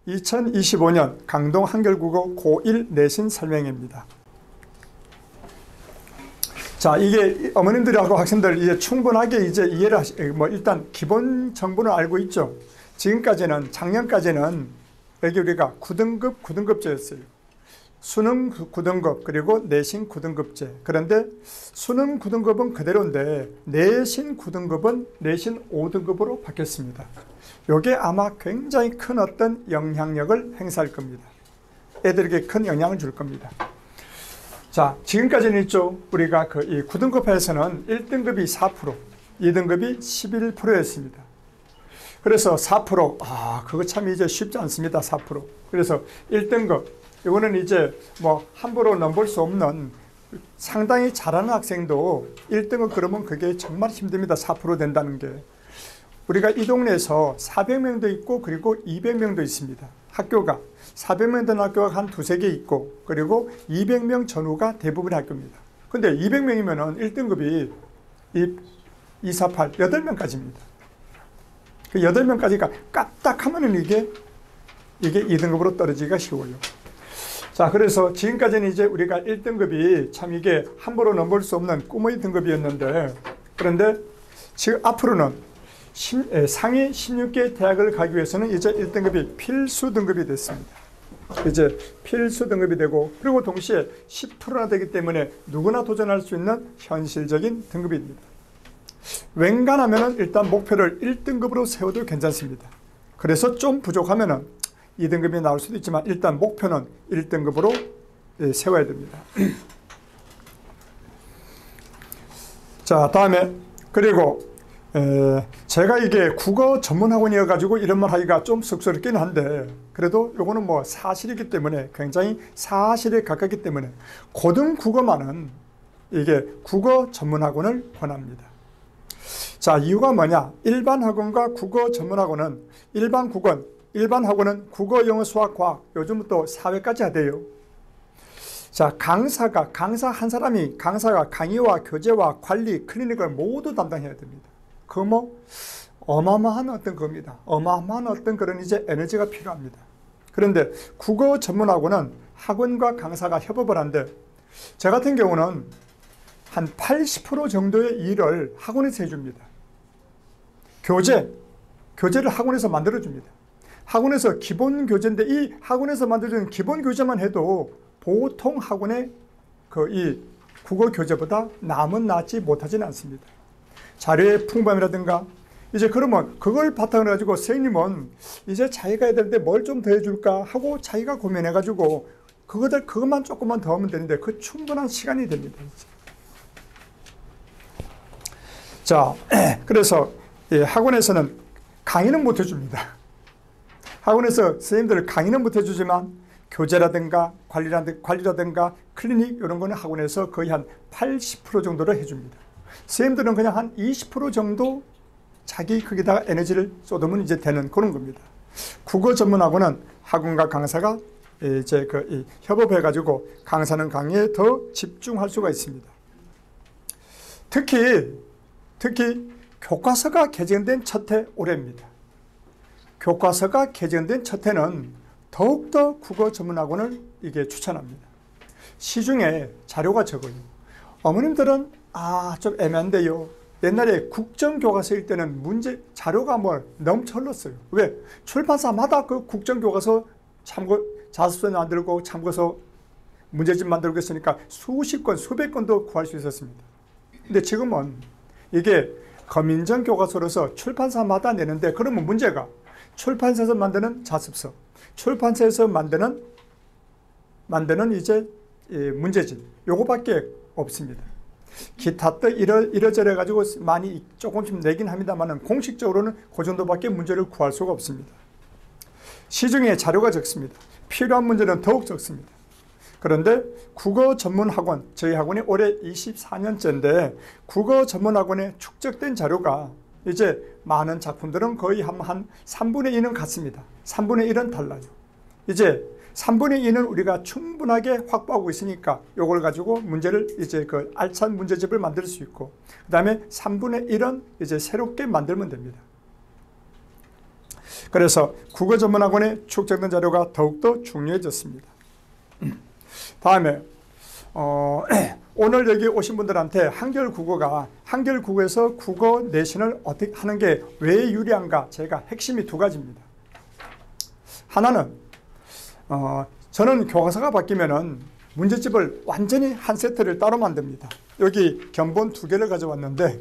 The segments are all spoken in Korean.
2025년 강동 한결국어 고1 내신 설명입니다. 자, 이게 어머님들하고 학생들 이제 충분하게 이제 이해를 일단 기본 정보는 알고 있죠. 지금까지는, 작년까지는 여기 우리가 9등급제였어요. 수능 9등급, 그리고 내신 9등급제. 그런데 수능 9등급은 그대로인데, 내신 9등급은 내신 5등급으로 바뀌었습니다. 이게 아마 굉장히 큰 어떤 영향력을 행사할 겁니다. 애들에게 큰 영향을 줄 겁니다. 자, 지금까지는 있죠. 우리가 이 9등급에서는 1등급이 4%, 2등급이 11%였습니다. 그래서 4%, 그거 참 이제 쉽지 않습니다. 4%. 그래서 1등급, 이거는 이제 뭐 함부로 넘볼 수 없는 상당히 잘하는 학생도 1등급 그러면 그게 정말 힘듭니다. 4% 된다는 게. 우리가 이 동네에서 400명도 있고 그리고 200명도 있습니다. 학교가 400명 되는 학교가 한 두세 개 있고 그리고 200명 전후가 대부분의 학교입니다. 근데 200명이면은 1등급이 2, 4, 8, 8명까지입니다. 그 8명까지가 까딱하면은 이게 2등급으로 떨어지기가 쉬워요. 자, 그래서 지금까지는 이제 우리가 1등급이 참 이게 함부로 넘볼 수 없는 꿈의 등급이었는데, 그런데 지금 앞으로는 상위 16개 대학을 가기 위해서는 이제 1등급이 필수 등급이 됐습니다. 이제 필수 등급이 되고, 그리고 동시에 10%나 되기 때문에 누구나 도전할 수 있는 현실적인 등급입니다. 웬간하면은 일단 목표를 1등급으로 세워도 괜찮습니다. 그래서 좀 부족하면은 2등급이 나올 수도 있지만 일단 목표는 1등급으로 세워야 됩니다. 자, 다음에 그리고 제가 이게 국어 전문학원이어 가지고 이런 말 하기가 좀 쑥스럽긴 한데, 그래도 요거는 뭐 사실이기 때문에, 굉장히 사실에 가깝기 때문에 고등 국어만은 이게 국어 전문학원을 권합니다. 자, 이유가 뭐냐? 일반 학원과 국어 전문학원은 일반 학원은 국어, 영어, 수학, 과학, 요즘부터 사회까지 하대요. 자, 강사 한 사람이 강사가 강의와 교재와 관리, 클리닉을 모두 담당해야 됩니다. 그 뭐 어마어마한 어떤 겁니다. 어마어마한 어떤 그런 이제 에너지가 필요합니다. 그런데 국어 전문학원은 학원과 강사가 협업을 하는데, 저 같은 경우는 한 80% 정도의 일을 학원에서 해줍니다. 교재를 학원에서 만들어줍니다. 학원에서 기본 교재인데, 이 학원에서 만들어주는 기본 교재만 해도 보통 학원의 이 국어 교재보다 남은 낫지 못하지는 않습니다. 자료의 풍부함이라든가, 이제 그러면 그걸 바탕으로 해가지고 선생님은 이제 자기가 해야 되는데 뭘 좀 더 해줄까 하고 자기가 고민해가지고 그것만 조금만 더 하면 되는데 그 충분한 시간이 됩니다. 자, 그래서 학원에서는 강의는 못 해줍니다. 학원에서 선생님들 강의는 못 해주지만 교재라든가 관리라든가 클리닉 이런 거는 학원에서 거의 한 80% 정도를 해줍니다. 선생님들은 그냥 한 20% 정도 자기 거기다가 에너지를 쏟으면 이제 되는 그런 겁니다. 국어 전문학원은 학원과 강사가 이제 협업해가지고 강사는 강의에 더 집중할 수가 있습니다. 특히 교과서가 개정된 첫 해 올해입니다. 교과서가 개정된 첫 해는 더욱더 국어 전문학원을 이게 추천합니다. 시중에 자료가 적어요. 어머님들은 좀 애매한데요. 옛날에 국정교과서일 때는 자료가 넘쳐 흘렀어요. 왜? 출판사마다 그 국정교과서 자습서 만들고 참고서 문제집 만들고 했으니까 수십 권, 수백 권도 구할 수 있었습니다. 근데 지금은 이게 검인정 교과서로서 출판사마다 내는데, 그러면 문제가 출판사에서 만드는 자습서, 출판사에서 만드는 이제 문제집, 요거밖에 없습니다. 기타 또 이러저러 가지고 많이 조금씩 내긴 합니다만은 공식적으로는 그 정도밖에 문제를 구할 수가 없습니다. 시중에 자료가 적습니다. 필요한 문제는 더욱 적습니다. 그런데 국어 전문 학원, 저희 학원이 올해 24년째인데 국어 전문 학원에 축적된 자료가 이제 많은 작품들은 거의 한 3분의 2는 같습니다. 3분의 1은 달라요. 이제 3분의 2는 우리가 충분하게 확보하고 있으니까 이걸 가지고 문제를 이제 알찬 문제집을 만들 수 있고, 그 다음에 3분의 1은 이제 새롭게 만들면 됩니다. 그래서 국어전문학원에 축적된 자료가 더욱더 중요해졌습니다. 다음에 오늘 여기 오신 분들한테 한글국어에서 국어 내신을 어떻게 하는 게 왜 유리한가, 제가 핵심이 두 가지입니다. 하나는 저는 교과서가 바뀌면은 문제집을 완전히 한 세트를 따로 만듭니다. 여기 견본 2개를 가져왔는데,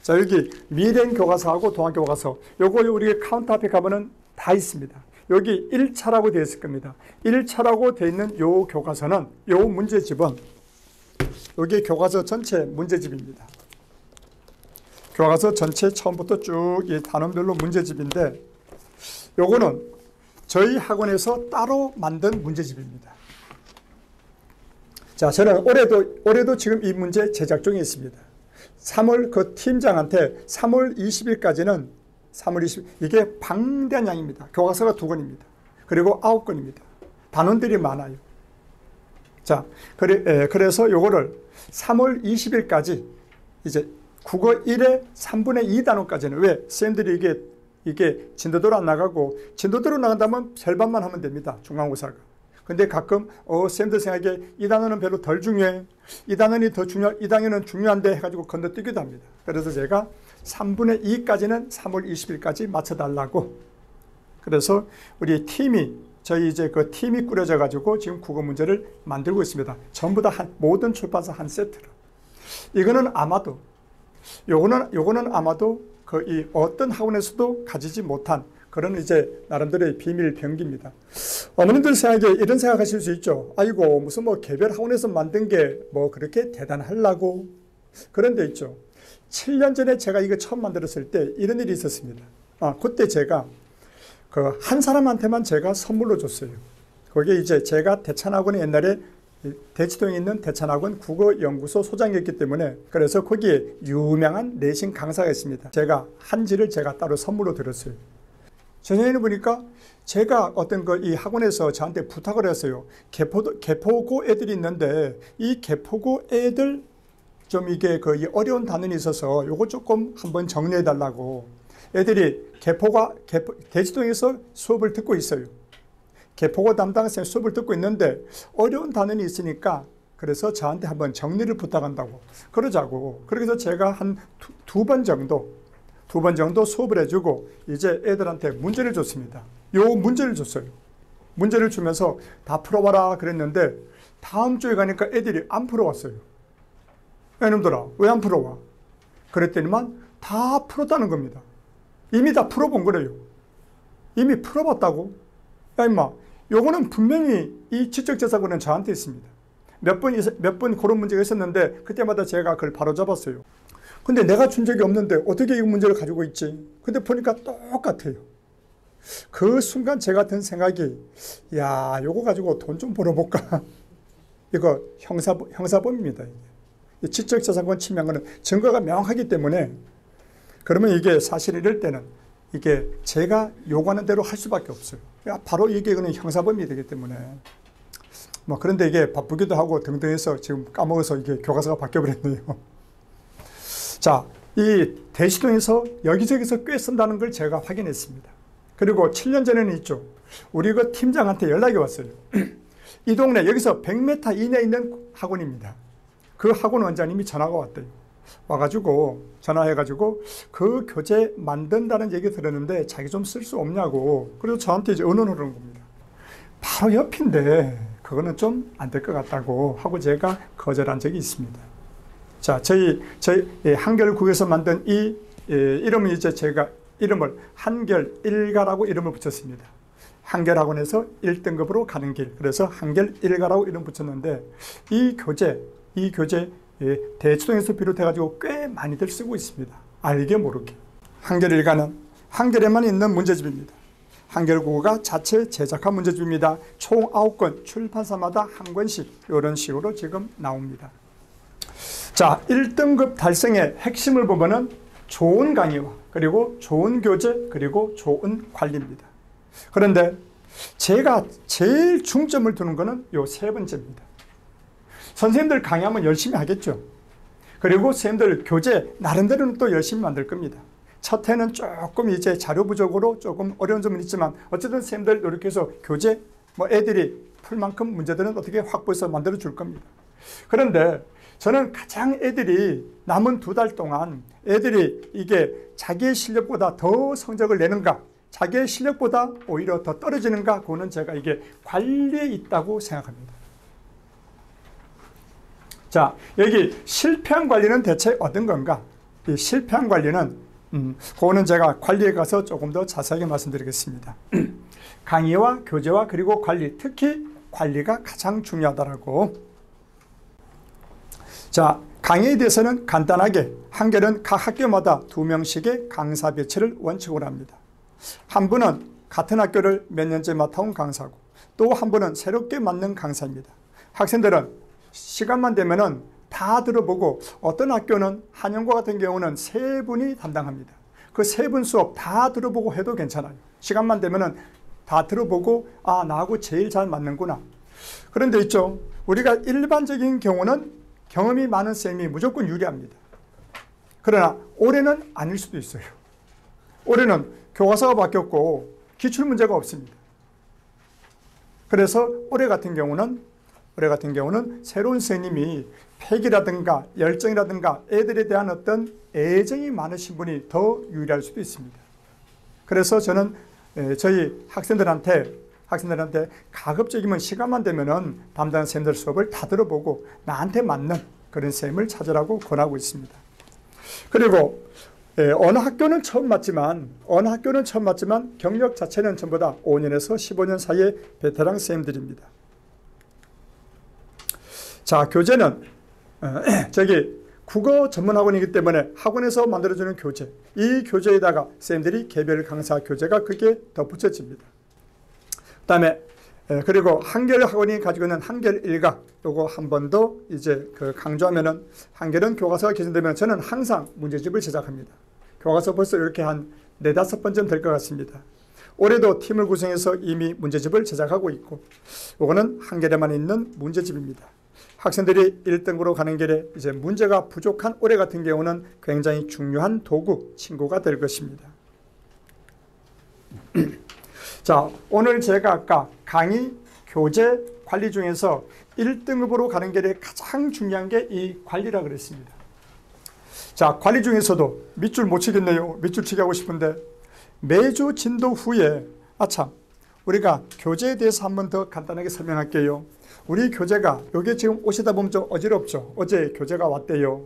자, 여기 미래인 교과서하고 동학 교과서, 요거 우리 카운터 앞에 가면은 다 있습니다. 여기 1차라고 되어 있을 겁니다. 1차라고 되어 있는 요 교과서는, 요 문제집은 여기 교과서 전체 문제집입니다. 교과서 전체 처음부터 쭉 이 단원별로 문제집인데, 요거는 저희 학원에서 따로 만든 문제집입니다. 자, 저는 올해도 지금 이 문제 제작 중에 있습니다. 3월 그 팀장한테 3월 20일까지는 3월 20일, 이게 방대한 양입니다. 교과서가 2권입니다. 그리고 9권입니다. 단원들이 많아요. 자, 그래서 요거를 3월 20일까지 이제 국어 1의 3분의 2 단원까지는, 왜? 선생님들이 이게 진도대로 안 나가고, 진도대로 나간다면 절반만 하면 됩니다. 중간고사가. 근데 가끔 선생님들 생각에 이 단원은 별로 덜 중요해, 이 단원이 더 중요해, 이 단원은 중요한데 해가지고 건너뛰기도 합니다. 그래서 제가 3분의 2까지는 3월 20일까지 맞춰달라고, 그래서 우리 저희 이제 그 팀이 꾸려져 가지고 지금 국어 문제를 만들고 있습니다. 전부 다 모든 출판사 한 세트로. 이거는 아마도, 요거는 아마도 이 어떤 학원에서도 가지지 못한 그런 이제 나름대로의 비밀 병기입니다. 어머님들 생각에 이런 생각하실 수 있죠. 아이고, 무슨 뭐 개별 학원에서 만든 게 뭐 그렇게 대단하려고. 그런 데 있죠. 7년 전에 제가 이거 처음 만들었을 때 이런 일이 있었습니다. 그때 제가 한 사람한테만 제가 선물로 줬어요. 그게 이제 제가 대찬학원에 옛날에 대치동에 있는 대찬학원 국어연구소 소장이었기 때문에, 그래서 거기에 유명한 내신 강사가 있습니다. 제가 한지를 제가 따로 선물로 드렸어요. 전에는 보니까 제가 어떤 이 학원에서 저한테 부탁을 했어요. 개포고 애들이 있는데 이 개포고 애들 좀 이게 이 어려운 단원이 있어서 요거 조금 한번 정리해 달라고. 애들이 대치동에서 수업을 듣고 있어요. 개포고 담당생 수업을 듣고 있는데 어려운 단원이 있으니까, 그래서 저한테 한번 정리를 부탁한다고 그러자고. 그래서 제가 한 두 번 정도 수업을 해주고 이제 애들한테 문제를 줬습니다. 요 문제를 줬어요. 문제를 주면서 다 풀어봐라 그랬는데, 다음 주에 가니까 애들이 안 풀어왔어요. 이놈들아, 왜 안 풀어와? 그랬더니만 다 풀었다는 겁니다. 이미 다 풀어본 거래요. 이미 풀어봤다고? 야, 임마, 요거는 분명히 이 지적재산권은 저한테 있습니다. 몇 번 그런 문제가 있었는데 그때마다 제가 그걸 바로 잡았어요. 근데 내가 준 적이 없는데 어떻게 이 문제를 가지고 있지? 근데 보니까 똑같아요. 그 순간 제가 든 생각이, 야, 요거 가지고 돈 좀 벌어볼까? 이거 형사범입니다. 이게. 지적재산권 침해한 거는 증거가 명확하기 때문에, 그러면 이게 사실 이럴 때는 이게 제가 요구하는 대로 할 수밖에 없어요. 바로 이게 그냥 형사범이 되기 때문에. 뭐 그런데 이게 바쁘기도 하고 등등 해서 지금 까먹어서 이게 교과서가 바뀌어버렸네요. 자, 이 대치동에서 여기저기서 꽤 쓴다는 걸 제가 확인했습니다. 그리고 7년 전에는 있죠. 우리 그 팀장한테 연락이 왔어요. 이 동네 여기서 100m 이내에 있는 학원입니다. 그 학원 원장님이 전화가 왔대요. 와가지고 전화해가지고 그 교재 만든다는 얘기 들었는데 자기 좀 쓸 수 없냐고. 그래서 저한테 이제 의논을 하는 겁니다. 바로 옆인데 그거는 좀 안 될 것 같다고 하고 제가 거절한 적이 있습니다. 자, 저희 한결국에서 만든 이 이름은 이제 제가 이름을 한결 일가라고 이름을 붙였습니다. 한결학원에서 1등급으로 가는 길. 그래서 한결 일가라고 이름 붙였는데, 이 교재 대치동에서 비롯해가지고 꽤 많이들 쓰고 있습니다. 알게 모르게. 한결 일가는 한결에만 있는 문제집입니다. 한결국어가 자체 제작한 문제집입니다. 총 9권, 출판사마다 한 권씩 이런 식으로 지금 나옵니다. 자, 1등급 달성의 핵심을 보면은 좋은 강의와 그리고 좋은 교재 그리고 좋은 관리입니다. 그런데 제가 제일 중점을 두는 거는 요 세 번째입니다. 선생님들 강의하면 열심히 하겠죠. 그리고 선생님들 교재 나름대로는 또 열심히 만들 겁니다. 첫 해는 조금 이제 자료 부족으로 조금 어려운 점은 있지만 어쨌든 선생님들 이렇게 해서 교재 애들이 풀 만큼 문제들은 어떻게 확보해서 만들어 줄 겁니다. 그런데 저는 가장 애들이 남은 2달 동안 애들이 이게 자기의 실력보다 더 성적을 내는가, 자기의 실력보다 오히려 더 떨어지는가, 그거는 제가 이게 관리에 있다고 생각합니다. 자, 여기 실패한 관리는 대체 어떤 건가? 이 실패한 관리는 그거는 제가 관리에 가서 조금 더 자세하게 말씀드리겠습니다. 강의와 교재와 그리고 관리, 특히 관리가 가장 중요하다라고. 자, 강의에 대해서는 간단하게 한결은 각 학교마다 2명씩의 강사 배치를 원칙으로 합니다. 한 분은 같은 학교를 몇 년째 맡아온 강사고 또 한 분은 새롭게 맡는 강사입니다. 학생들은 시간만 되면은 다 들어보고 어떤 학교는 한영고 같은 경우는 3분이 담당합니다. 그 3분 수업 다 들어보고 해도 괜찮아요. 시간만 되면은 다 들어보고 아, 나하고 제일 잘 맞는구나. 그런데 있죠. 우리가 일반적인 경우는 경험이 많은 쌤이 무조건 유리합니다. 그러나 올해는 아닐 수도 있어요. 올해는 교과서가 바뀌었고 기출문제가 없습니다. 그래서 올해 같은 경우는 새로운 선생님이 패기라든가 열정이라든가 애들에 대한 어떤 애정이 많으신 분이 더 유리할 수도 있습니다. 그래서 저는 저희 학생들한테 가급적이면 시간만 되면은 담당 선생님들 수업을 다 들어보고 나한테 맞는 그런 선생님을 찾으라고 권하고 있습니다. 그리고 어느 학교는 처음 맞지만 경력 자체는 전부 다 5년에서 15년 사이의 베테랑 선생님들입니다. 자, 교재는 국어 전문학원이기 때문에 학원에서 만들어주는 교재, 이 교재에다가 선생님들이 개별 강사 교재가 그게 덧붙여집니다. 그 다음에 그리고 한결 학원이 가지고 있는 한결 일각, 요거 한 번 더 이제 강조하면은, 한결은 교과서가 개정되면 저는 항상 문제집을 제작합니다. 교과서 벌써 이렇게 한 4-5번쯤 될 것 같습니다. 올해도 팀을 구성해서 이미 문제집을 제작하고 있고, 요거는 한결에만 있는 문제집입니다. 학생들이 1등으로 가는 길에 이제 문제가 부족한 올해 같은 경우는 굉장히 중요한 도구, 친구가 될 것입니다. 자, 오늘 제가 아까 강의, 교재, 관리 중에서 1등급으로 가는 길에 가장 중요한 게 이 관리라 그랬습니다. 자, 관리 중에서도 밑줄 못 치겠네요. 밑줄 치기 하고 싶은데 매주 진도 후에 우리가 교재에 대해서 한 번 더 간단하게 설명할게요. 우리 교재가 요게 지금 오시다 보면 좀 어지럽죠. 어제 교재가 왔대요.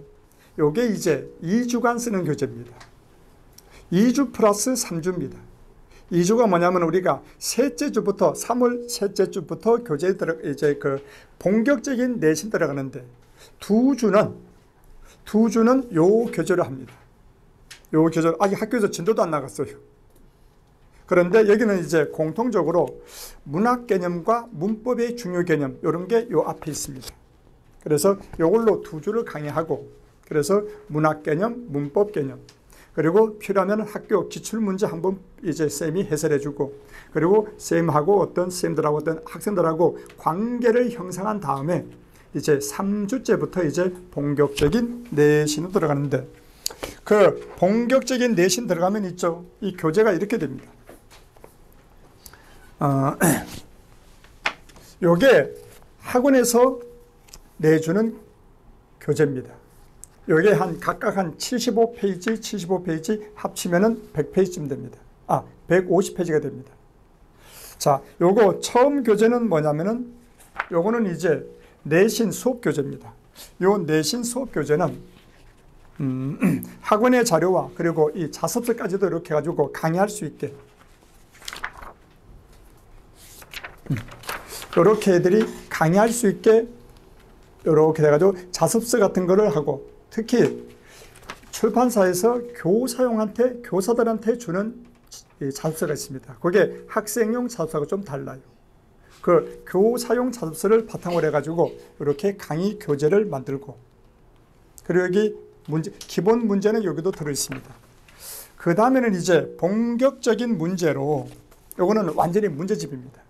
요게 이제 2주간 쓰는 교재입니다. 2주 플러스 3주입니다. 2주가 뭐냐면 우리가 셋째 주부터 3월 셋째 주부터 교재에 이제 본격적인 내신 들어가는데 2주는 요 교재를 합니다. 요 교재 아직 학교에서 진도도 안 나갔어요. 그런데 여기는 이제 공통적으로 문학 개념과 문법의 중요 개념 이런 게 요 앞에 있습니다. 그래서 요걸로 2주를 강의하고, 그래서 문학 개념, 문법 개념, 그리고 필요하면 학교 기출문제 한번 이제 쌤이 해설해주고, 그리고 쌤하고 어떤 쌤들하고 어떤 학생들하고 관계를 형성한 다음에 이제 3주째부터 이제 본격적인 내신으로 들어가는데, 그 본격적인 내신 들어가면 있죠. 이 교재가 이렇게 됩니다. 요게 학원에서 내주는 교재입니다. 요게 각각 한 75페이지 합치면은 100페이지쯤 됩니다. 150페이지가 됩니다. 자, 요거 처음 교재는 뭐냐면은 요거는 이제 내신 수업 교재입니다. 요 내신 수업 교재는 학원의 자료와 그리고 이 자습서까지도 이렇게 가지고 강의할 수 있게 이렇게 애들이 강의할 수 있게 이렇게 돼가지고 자습서 같은 거를 하고, 특히 출판사에서 교사들한테 주는 자습서가 있습니다. 그게 학생용 자습서가 좀 달라요. 그 교사용 자습서를 바탕으로 해가지고 이렇게 강의 교재를 만들고, 그리고 여기 기본 문제는 여기도 들어있습니다. 그 다음에는 이제 본격적인 문제로, 요거는 완전히 문제집입니다.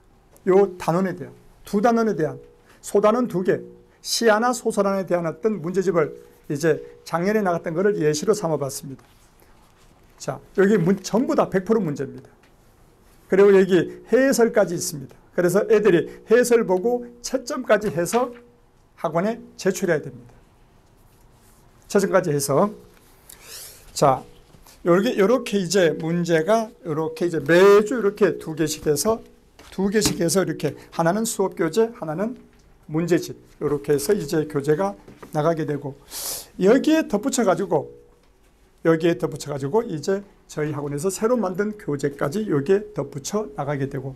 요 단원에 대한, 2단원에 대한, 소단원 2개, 시하나 소설안에 대한 어떤 문제집을 이제 작년에 나갔던 것을 예시로 삼아봤습니다. 자, 여기 전부 다 100% 문제입니다. 그리고 여기 해설까지 있습니다. 그래서 애들이 해설 보고 채점까지 해서 학원에 제출해야 됩니다. 채점까지 해서. 자, 요렇게 이제 문제가 요렇게 이제 매주 이렇게 두 개씩 해서 이렇게 하나는 수업 교재, 하나는 문제집. 요렇게 해서 이제 교재가 나가게 되고, 여기에 덧붙여 가지고 이제 저희 학원에서 새로 만든 교재까지 여기에 덧붙여 나가게 되고,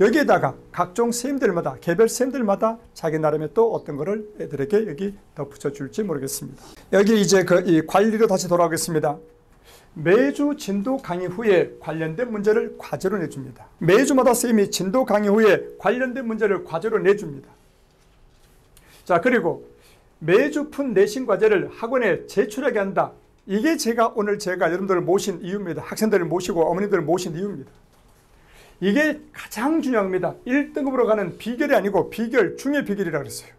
여기에다가 각종 선생님들마다, 개별 선생님들마다 자기 나름의 또 어떤 거를 애들에게 여기 덧붙여 줄지 모르겠습니다. 여기 이제 이 관리로 다시 돌아오겠습니다. 매주 진도 강의 후에 관련된 문제를 과제로 내줍니다. 매주마다 선생님이 진도 강의 후에 관련된 문제를 과제로 내줍니다. 자, 그리고 매주 푼 내신 과제를 학원에 제출하게 한다. 이게 오늘 제가 여러분들을 모신 이유입니다. 학생들을 모시고 어머니들을 모신 이유입니다. 이게 가장 중요합니다. 1등급으로 가는 비결이 아니고 비결 중의 비결이라고 그랬어요.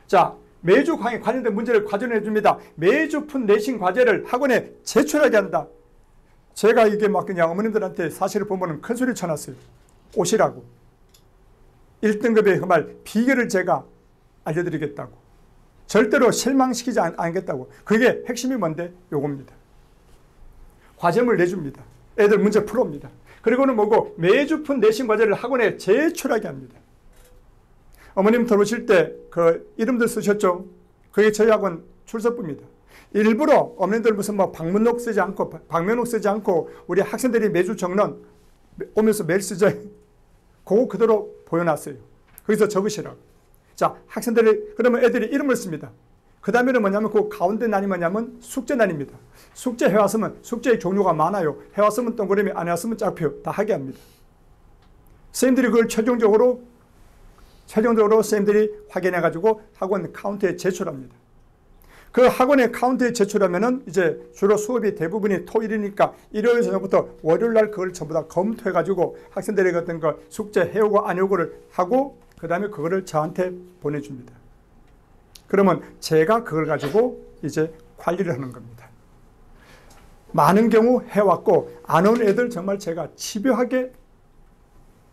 자, 매주 강의 관련된 문제를 과제로 내줍니다. 매주 푼 내신 과제를 학원에 제출하게 한다. 제가 이게 막 그냥 어머님들한테 사실을 보면 큰 소리 쳐놨어요. 오시라고. 1등급의 그 말 비결을 제가 알려드리겠다고. 절대로 실망시키지 않겠다고. 그게 핵심이 뭔데? 요겁니다. 과제물 내줍니다. 애들 문제 풀어옵니다. 그리고는 뭐고 매주 푼 내신 과제를 학원에 제출하게 합니다. 어머님 들어오실 때 그 이름들 쓰셨죠? 그게 저희 학원 출석부입니다. 일부러 어머님들 무슨 뭐 방문록 쓰지 않고 방면록 쓰지 않고 우리 학생들이 매주 적는 오면서 매일 쓰죠. 그거 그대로 보여놨어요. 거기서 적으시라고. 자, 학생들이 그러면 애들이 이름을 씁니다. 그 다음에는 뭐냐면 그 가운데 날이 뭐냐면 숙제날입니다. 숙제 해왔으면 숙제의 종류가 많아요. 해왔으면 동그라미, 안 해왔으면 짝표 다 하게 합니다. 선생님들이 그걸 최종적으로 선생님들이 확인해가지고 학원 카운트에 제출합니다. 그 학원에 카운트에 제출하면은 이제 주로 수업이 대부분이 토일이니까 일요일 저녁부터 월요일 날 그걸 전부 다 검토해가지고 학생들의 어떤 거 숙제 해오고 안 해오고를 하고 그 다음에 그거를 저한테 보내줍니다. 그러면 제가 그걸 가지고 이제 관리를 하는 겁니다. 많은 경우 해왔고 안 온 애들 정말 제가 집요하게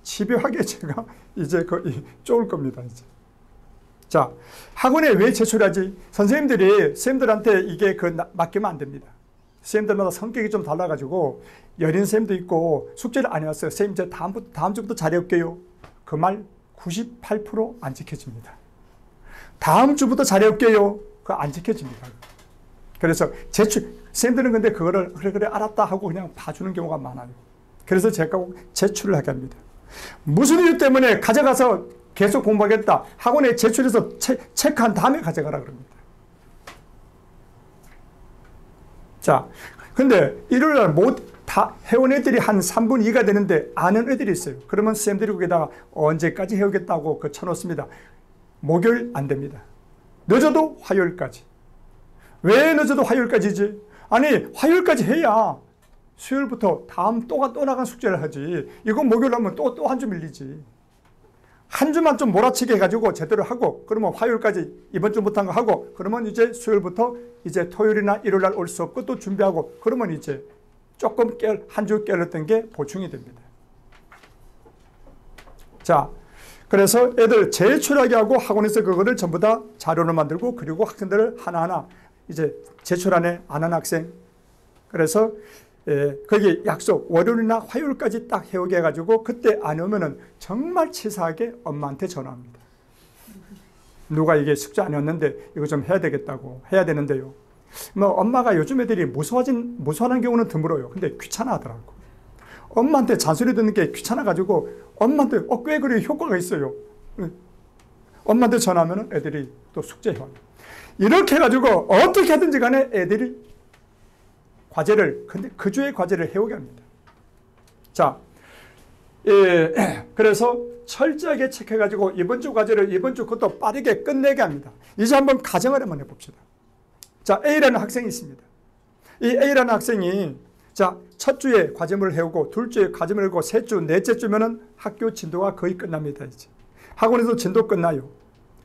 제가 이제 쫓을 겁니다. 이제. 자, 학원에 왜 제출하지? 선생님들한테 이게 맡기면 안 됩니다. 선생님들마다 성격이 좀 달라가지고 여린 선생님도 있고 숙제를 안 해왔어요. 선생님 이제 다음 주부터 잘해올게요. 그 말 98% 안 지켜집니다. 다음 주부터 잘해올게요. 그거 안 지켜집니다. 그래서 선생님들은 근데 그거를 그래 알았다 하고 그냥 봐주는 경우가 많아요. 그래서 제가 꼭 제출을 하게 합니다. 무슨 이유 때문에 가져가서 계속 공부하겠다. 학원에 제출해서 체크한 다음에 가져가라 그럽니다. 자, 근데 일요일날 다 해온 애들이 한 3분 2가 되는데 아는 애들이 있어요. 그러면 선생님들이 거기다가 언제까지 해오겠다고 쳐놓습니다. 목요일 안 됩니다. 늦어도 화요일까지. 왜 늦어도 화요일까지지? 아니, 화요일까지 해야 수요일부터 다음 또 나간 숙제를 하지. 이건 목요일 하면 또 한 주 밀리지. 한 주만 좀 몰아치게 해가지고 제대로 하고, 그러면 화요일까지 이번 주 못한 거 하고, 그러면 이제 수요일부터 이제 토요일이나 일요일날 올 수 없고 또 준비하고, 그러면 이제 조금 한 주 깨었던 게 보충이 됩니다. 자, 그래서 애들 제출하게 하고 학원에서 그거를 전부 다 자료를 만들고, 그리고 학생들을 하나하나 이제 제출 안에 안 한 학생, 그래서 거기 약속 월요일이나 화요일까지 딱 해오게 해가지고 그때 안 오면은 정말 치사하게 엄마한테 전화합니다. 누가 이게 숙제 안 해왔는데 이거 좀 해야 되는데요. 뭐 엄마가 요즘 애들이 무서워하는 경우는 드물어요. 근데 귀찮아 하더라고. 엄마한테 잔소리 듣는 게 귀찮아가지고 엄마한테 꽤 그래 효과가 있어요. 엄마한테 전화하면 애들이 또 숙제 해와요. 이렇게 해가지고 어떻게 하든지 간에 애들이 근데 그 주에 과제를 해오게 합니다. 자, 그래서 철저하게 체크해가지고 이번 주 과제를 이번 주 그것도 빠르게 끝내게 합니다. 이제 한번 가정을 한번 해봅시다. 자, A라는 학생이 있습니다. 이 A라는 학생이 자, 첫 주에 과제물을 해오고 둘 주에 과제물을 해오고 셋 주, 넷째 주면은 학교 진도가 거의 끝납니다. 이제 학원에서 진도 끝나요.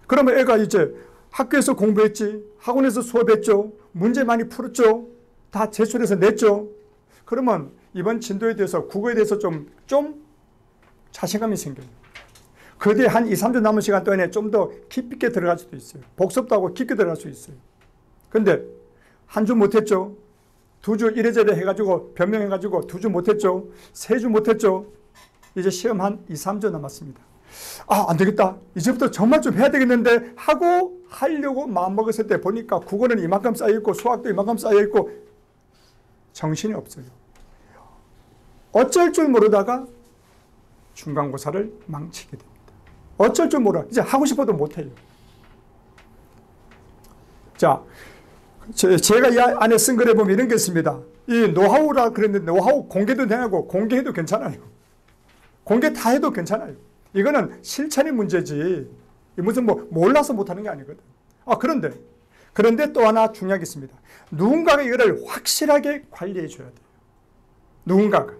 그러면 애가 이제 학교에서 공부했지, 학원에서 수업했죠, 문제 많이 풀었죠, 다 제출해서 냈죠. 그러면 이번 진도에 대해서 국어에 대해서 좀 자신감이 생겨요. 그 뒤에 한 2, 3주 남은 시간 동안에 좀 더 깊이 있게 들어갈 수도 있어요. 복습도 하고 깊게 들어갈 수 있어요. 근데 한 주 못했죠. 2주 이래저래 해가지고 변명해가지고 2주 못했죠. 3주 못했죠. 이제 시험 한 2, 3주 남았습니다. 아, 안 되겠다. 이제부터 정말 좀 해야 되겠는데 하고 하려고 마음먹었을 때 보니까 국어는 이만큼 쌓여있고 수학도 이만큼 쌓여있고 정신이 없어요. 어쩔 줄 모르다가 중간고사를 망치게 됩니다. 어쩔 줄 몰라. 이제 하고 싶어도 못해요. 자, 제가 이 안에 쓴 글에 보면 이런 게 있습니다. 이 노하우라 그랬는데 노하우 공개도 되고 공개해도 괜찮아요. 공개 다 해도 괜찮아요. 이거는 실천의 문제지 무슨 몰라서 못하는 게 아니거든. 그런데 또 하나 중요한 게 있습니다. 누군가가 이거를 확실하게 관리해 줘야 돼요. 누군가가.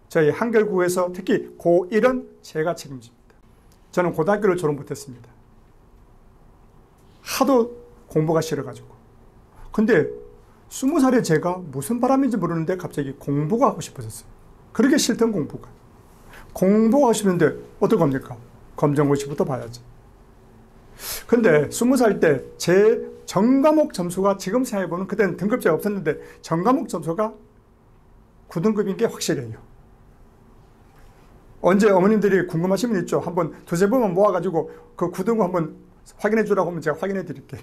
저희 한글국에서 특히 고1은 제가 책임집니다. 저는 고등학교를 졸업 못했습니다. 하도 공부가 싫어가지고. 근데 20살에 제가 무슨 바람인지 모르는데 갑자기 공부가 하고 싶어졌어요. 그렇게 싫던 공부가. 공부가 하고 싶은데 어떡합니까? 검정고시부터 봐야지. 근데 20살 때 제 전과목 점수가 지금 생각해보면 그때는 등급제가 없었는데 전과목 점수가 9등급인 게 확실해요. 언제 어머님들이 궁금하신 분 있죠? 한번 두세 번만 모아가지고 그 9등급 한번 확인해 주라고 하면 제가 확인해 드릴게요.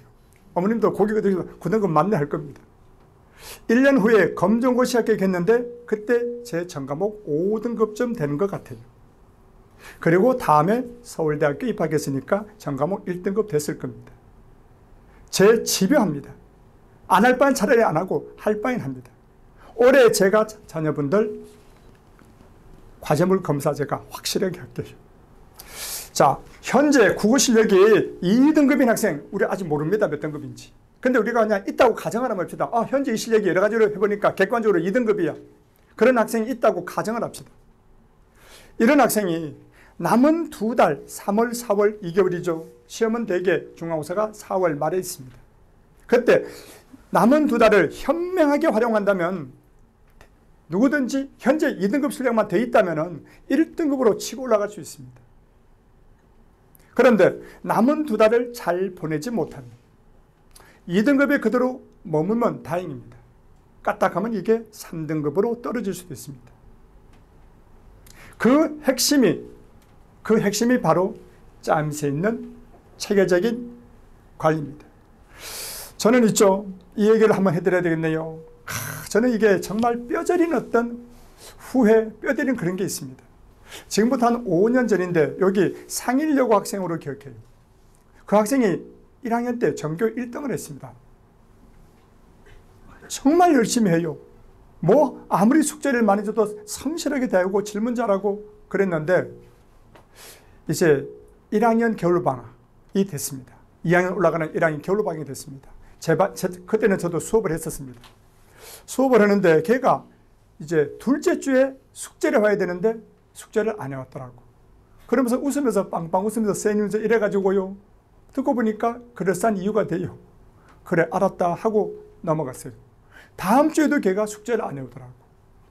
어머님도 고개가 들어서 9등급 맞네 할 겁니다. 1년 후에 검정고시 합격했는데 그때 제 전과목 5등급쯤 되는 것 같아요. 그리고 다음에 서울대학교 입학했으니까 전과목 1등급 됐을 겁니다. 제 집요합니다. 안 할 바엔 차라리 안 하고 할 바엔 합니다. 올해 제가 자녀분들 과제물 검사 제가 확실하게 할게요. 자, 현재 국어 실력이 2등급인 학생 우리 아직 모릅니다. 몇 등급인지. 근데 우리가 그냥 있다고 가정을 한번 합시다. 현재 이 실력이 여러 가지로 해보니까 객관적으로 2등급이야. 그런 학생이 있다고 가정을 합시다. 이런 학생이 남은 2달, 3월, 4월, 2개월이죠. 시험은 대개 중간고사가 4월 말에 있습니다. 그때 남은 2달을 현명하게 활용한다면 누구든지 현재 2등급 실력만 돼 있다면 1등급으로 치고 올라갈 수 있습니다. 그런데 남은 2달을 잘 보내지 못하면 2등급에 그대로 머물면 다행입니다. 까딱하면 이게 3등급으로 떨어질 수도 있습니다. 그 핵심이 바로 짬새 있는 체계적인 관리입니다. 저는 있죠. 이 얘기를 한번 해드려야 되겠네요. 저는 이게 정말 뼈저린 어떤 후회, 뼈저린 그런 게 있습니다. 지금부터 한 5년 전인데 여기 상일여고 학생으로 기억해요. 그 학생이 1학년 때 전교 1등을 했습니다. 정말 열심히 해요. 아무리 숙제를 많이 줘도 성실하게 대하고 질문 잘하고 그랬는데 이제 1학년 겨울방학이 됐습니다. 2학년 올라가는 1학년 겨울방학이 됐습니다. 그때는 저도 수업을 했었습니다. 수업을 하는데 걔가 이제 둘째 주에 숙제를 해야 되는데 숙제를 안 해왔더라고. 그러면서 웃으면서 빵빵 웃으면서 쌩이면서 이래가지고요. 듣고 보니까 그럴싸한 이유가 돼요. 그래 알았다 하고 넘어갔어요. 다음 주에도 걔가 숙제를 안 해오더라고.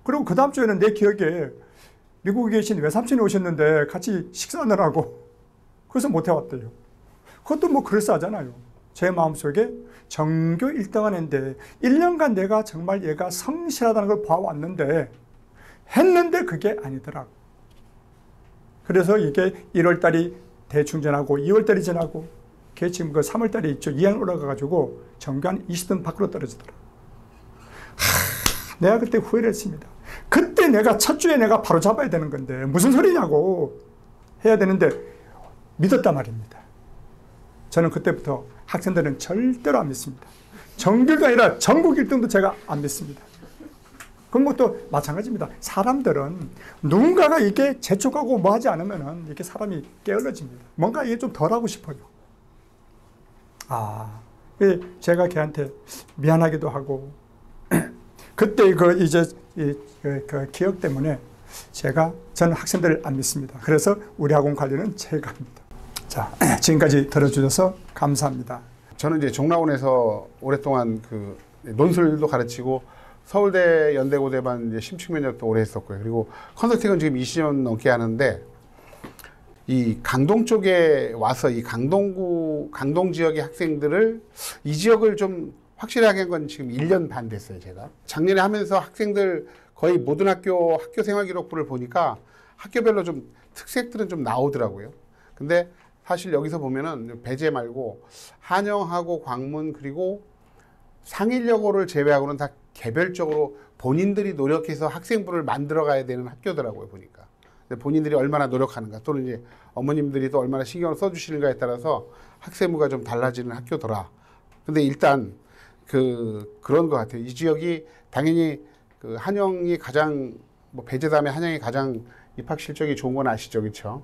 그리고 그 다음 주에는 내 기억에 미국에 계신 외삼촌이 오셨는데 같이 식사하느라고 그래서 못 해왔대요. 그것도 그럴싸하잖아요. 제 마음속에 전교 1등을 했는데 1년간 내가 정말 얘가 성실하다는 걸 봐왔는데 했는데 그게 아니더라고. 그래서 이게 1월달이 대충 지나고 2월달이 지나고 걔 지금 그 3월달에 있죠. 2학년 올라가가지고 전교 한 20등 밖으로 떨어지더라고. 내가 그때 후회를 했습니다. 그때 내가 첫 주에 내가 바로 잡아야 되는 건데 무슨 소리냐고 해야 되는데 믿었단 말입니다. 저는 그때부터 학생들은 절대로 안 믿습니다. 전교가 아니라 전국 1등도 제가 안 믿습니다. 그럼 또 마찬가지입니다. 사람들은 누군가가 이게 재촉하고 뭐 하지 않으면 이렇게 사람이 게을러집니다. 뭔가 이게 좀 덜 하고 싶어요. 제가 걔한테 미안하기도 하고 그때 그 기억 때문에 저는 학생들을 안 믿습니다. 그래서 우리 학원 관리는 제가 합니다. 자, 지금까지 들어주셔서 감사합니다. 저는 이제 종라원에서 오랫동안 그 논술도 가르치고 서울대 연대고대만 이제 심층 면접도 오래 했었고요. 그리고 컨설팅은 지금 20년 넘게 하는데 이 강동 쪽에 와서 이 강동 지역의 학생들을 이 지역을 좀 확실하게 한 건 지금 1년 반 됐어요, 제가. 작년에 하면서 학생들 거의 모든 학교 생활 기록부를 보니까 학교별로 좀 특색들은 좀 나오더라고요. 근데 사실 여기서 보면은 배재 말고 한영하고 광문 그리고 상일여고를 제외하고는 다 개별적으로 본인들이 노력해서 학생부를 만들어 가야 되는 학교더라고요, 보니까. 본인들이 얼마나 노력하는가 또는 이제 어머님들이 또 얼마나 신경을 써주시는가에 따라서 학생부가 좀 달라지는 학교더라. 근데 일단 그런 것 같아요. 이 지역이 당연히 그 한영이 가장 뭐 배재 다음에 한영이 가장 입학 실적이 좋은 건 아시죠, 그렇죠?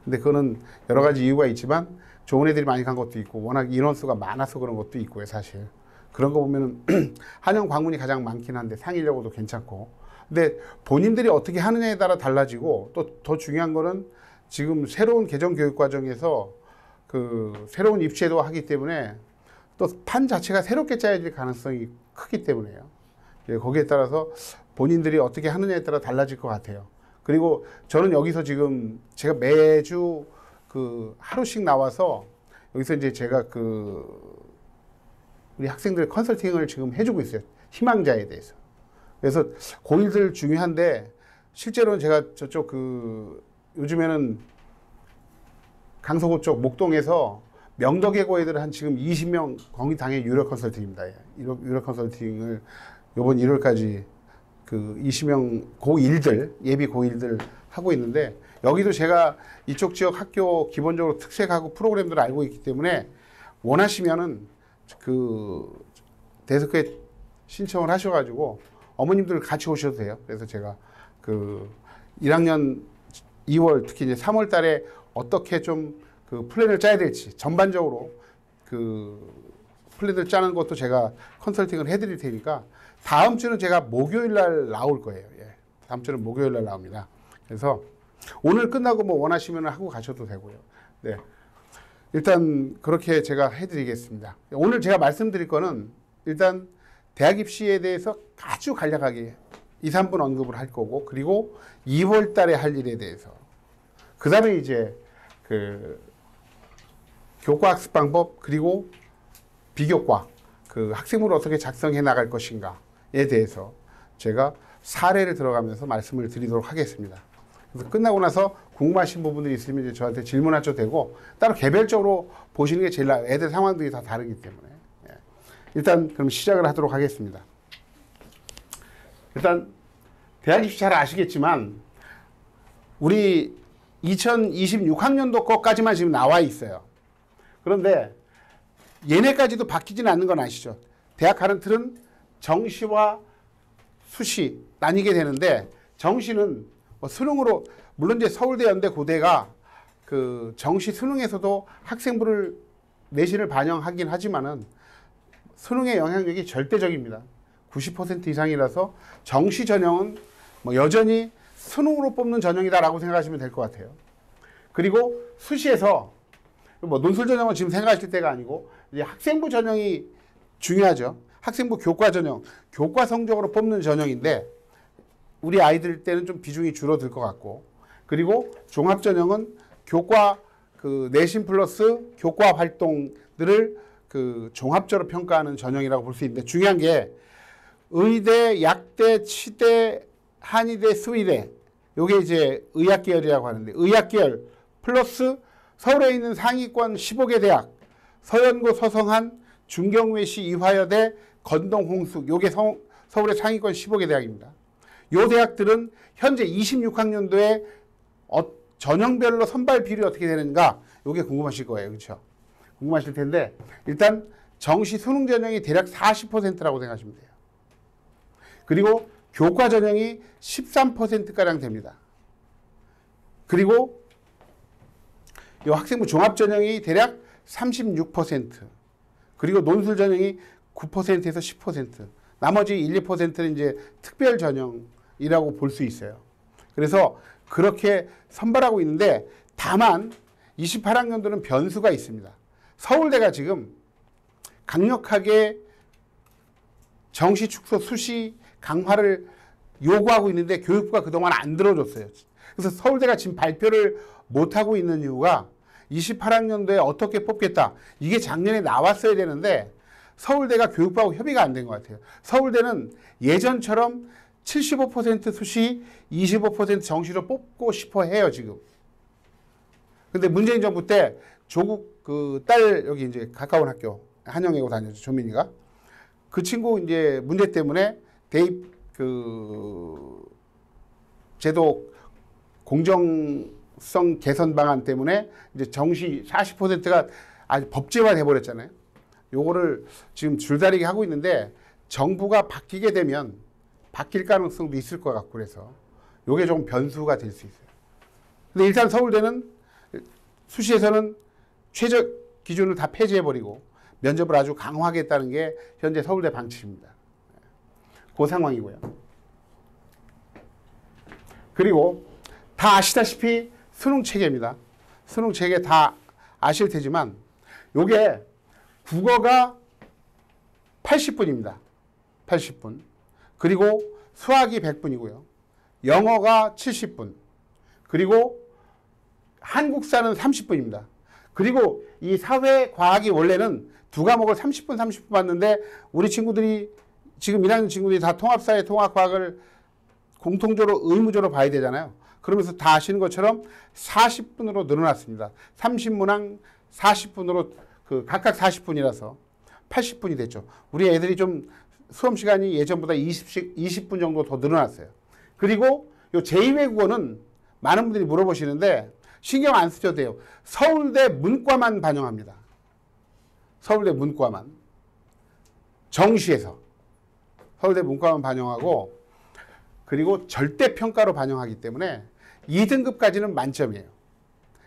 근데 그거는 여러 가지 이유가 있지만 좋은 애들이 많이 간 것도 있고 워낙 인원수가 많아서 그런 것도 있고요, 사실. 그런 거 보면은 한영 광문이 가장 많긴 한데 상일여고도 괜찮고. 근데 본인들이 어떻게 하느냐에 따라 달라지고 또 더 중요한 거는 지금 새로운 개정 교육 과정에서 그 새로운 입시에도 하기 때문에 또 판 자체가 새롭게 짜여질 가능성이 크기 때문에요. 거기에 따라서 본인들이 어떻게 하느냐에 따라 달라질 것 같아요. 그리고 저는 여기서 지금 제가 매주 그 하루씩 나와서 여기서 이제 제가 우리 학생들 컨설팅을 지금 해주고 있어요. 희망자에 대해서. 그래서 고1들 중요한데 실제로는 제가 저쪽 요즘에는 강서구 쪽 목동에서 명덕예고 애들 한 지금 20명 거기 당연히 유료 컨설팅입니다. 유료 컨설팅을 이번 1월까지 20명 고1들 예비 고1들 하고 있는데 여기도 제가 이쪽 지역 학교 기본적으로 특색하고 프로그램들을 알고 있기 때문에 원하시면은 대석회 신청을 하셔가지고 어머님들 같이 오셔도 돼요. 그래서 제가 1학년 2월 특히 이제 3월 달에 어떻게 좀 플랜을 짜야 될지 전반적으로 플랜을 짜는 것도 제가 컨설팅을 해드릴 테니까 다음 주는 제가 목요일 날 나올 거예요. 예. 다음 주는 목요일 날 나옵니다. 그래서 오늘 끝나고 뭐 원하시면 하고 가셔도 되고요. 네. 일단 그렇게 제가 해드리겠습니다. 오늘 제가 말씀드릴 거는 일단 대학 입시에 대해서 아주 간략하게 2, 3분 언급을 할 거고 그리고 2월 달에 할 일에 대해서 그 다음에 이제 교과 학습 방법 그리고 비교과 학생부를 어떻게 작성해 나갈 것인가에 대해서 제가 사례를 들어가면서 말씀을 드리도록 하겠습니다. 그래서 끝나고 나서 궁금하신 부분들이 있으면 이제 저한테 질문하셔도 되고 따로 개별적으로 보시는 게 제일 나아요. 애들 상황들이 다 다르기 때문에. 예. 일단 그럼 시작을 하도록 하겠습니다. 일단 대학 입시 잘 아시겠지만 우리 2026학년도 거까지만 지금 나와 있어요. 그런데 얘네까지도 바뀌지는 않는 건 아시죠? 대학 가는 틀은 정시와 수시 나뉘게 되는데 정시는 뭐 수능으로 물론 이제 서울대 연대 고대가 정시 수능에서도 학생부를 내신을 반영하긴 하지만은 수능의 영향력이 절대적입니다. 90% 이상이라서 정시 전형은 뭐 여전히 수능으로 뽑는 전형이다라고 생각하시면 될 것 같아요. 그리고 수시에서 뭐 논술 전형은 지금 생각하실 때가 아니고 이제 학생부 전형이 중요하죠. 학생부 교과 전형, 교과 성적으로 뽑는 전형인데 우리 아이들 때는 좀 비중이 줄어들 것 같고 그리고 종합 전형은 교과 내신 플러스 교과 활동들을 종합적으로 평가하는 전형이라고 볼 수 있는데 중요한 게 의대, 약대, 치대, 한의대, 수의대 요게 이제 의학계열이라고 하는데 의학계열 플러스 서울에 있는 상위권 15개 대학 서연고, 서성한, 중경외시, 이화여대, 건동, 홍숙 요게 서울의 상위권 15개 대학입니다. 요 대학들은 현재 26학년도에 전형별로 선발 비율이 어떻게 되는가 요게 궁금하실 거예요. 그렇죠? 궁금하실 텐데 일단 정시 수능 전형이 대략 40%라고 생각하시면 돼요. 그리고 교과 전형이 13%가량 됩니다. 그리고 이 학생부 종합 전형이 대략 36%. 그리고 논술 전형이 9%에서 10%. 나머지 1, 2%는 이제 특별 전형이라고 볼 수 있어요. 그래서 그렇게 선발하고 있는데 다만 28학년도는 변수가 있습니다. 서울대가 지금 강력하게 정시 축소 수시 강화를 요구하고 있는데 교육부가 그동안 안 들어줬어요. 그래서 서울대가 지금 발표를 못하고 있는 이유가 28학년도에 어떻게 뽑겠다. 이게 작년에 나왔어야 되는데 서울대가 교육부하고 협의가 안 된 것 같아요. 서울대는 예전처럼 75% 수시, 25% 정시로 뽑고 싶어 해요, 지금. 근데 문재인 정부 때 조국 그 딸 여기 이제 가까운 학교 한영예고 다녔죠, 조민이가. 그 친구 이제 문제 때문에 대입 그 제도 공정성 개선 방안 때문에 이제 정시 40%가 아주 법제화 돼 버렸잖아요. 요거를 지금 줄다리기 하고 있는데 정부가 바뀌게 되면 바뀔 가능성도 있을 것 같고 그래서 요게 좀 변수가 될 수 있어요. 근데 일단 서울대는 수시에서는 최저 기준을 다 폐지해버리고 면접을 아주 강화하겠다는 게 현재 서울대 방침입니다. 그 상황이고요. 그리고 다 아시다시피 수능 체계입니다. 수능 체계 다 아실 테지만 요게 국어가 80분입니다. 80분. 그리고 수학이 100분이고요. 영어가 70분. 그리고 한국사는 30분입니다. 그리고 이 사회과학이 원래는 두 과목을 30분 봤는데 우리 친구들이 지금 1학년 친구들이 다 통합사회 통합과학을 공통적으로 의무적으로 봐야 되잖아요. 그러면서 다 아시는 것처럼 40분으로 늘어났습니다. 30문항 40분으로 그 각각 40분이라서 80분이 됐죠. 우리 애들이 좀 수험 시간이 예전보다 20분 정도 더 늘어났어요. 그리고 요 제2외국어는 많은 분들이 물어보시는데 신경 안 쓰셔도 돼요. 서울대 문과만 반영합니다. 서울대 문과만. 정시에서. 서울대 문과만 반영하고 그리고 절대평가로 반영하기 때문에 2등급까지는 만점이에요.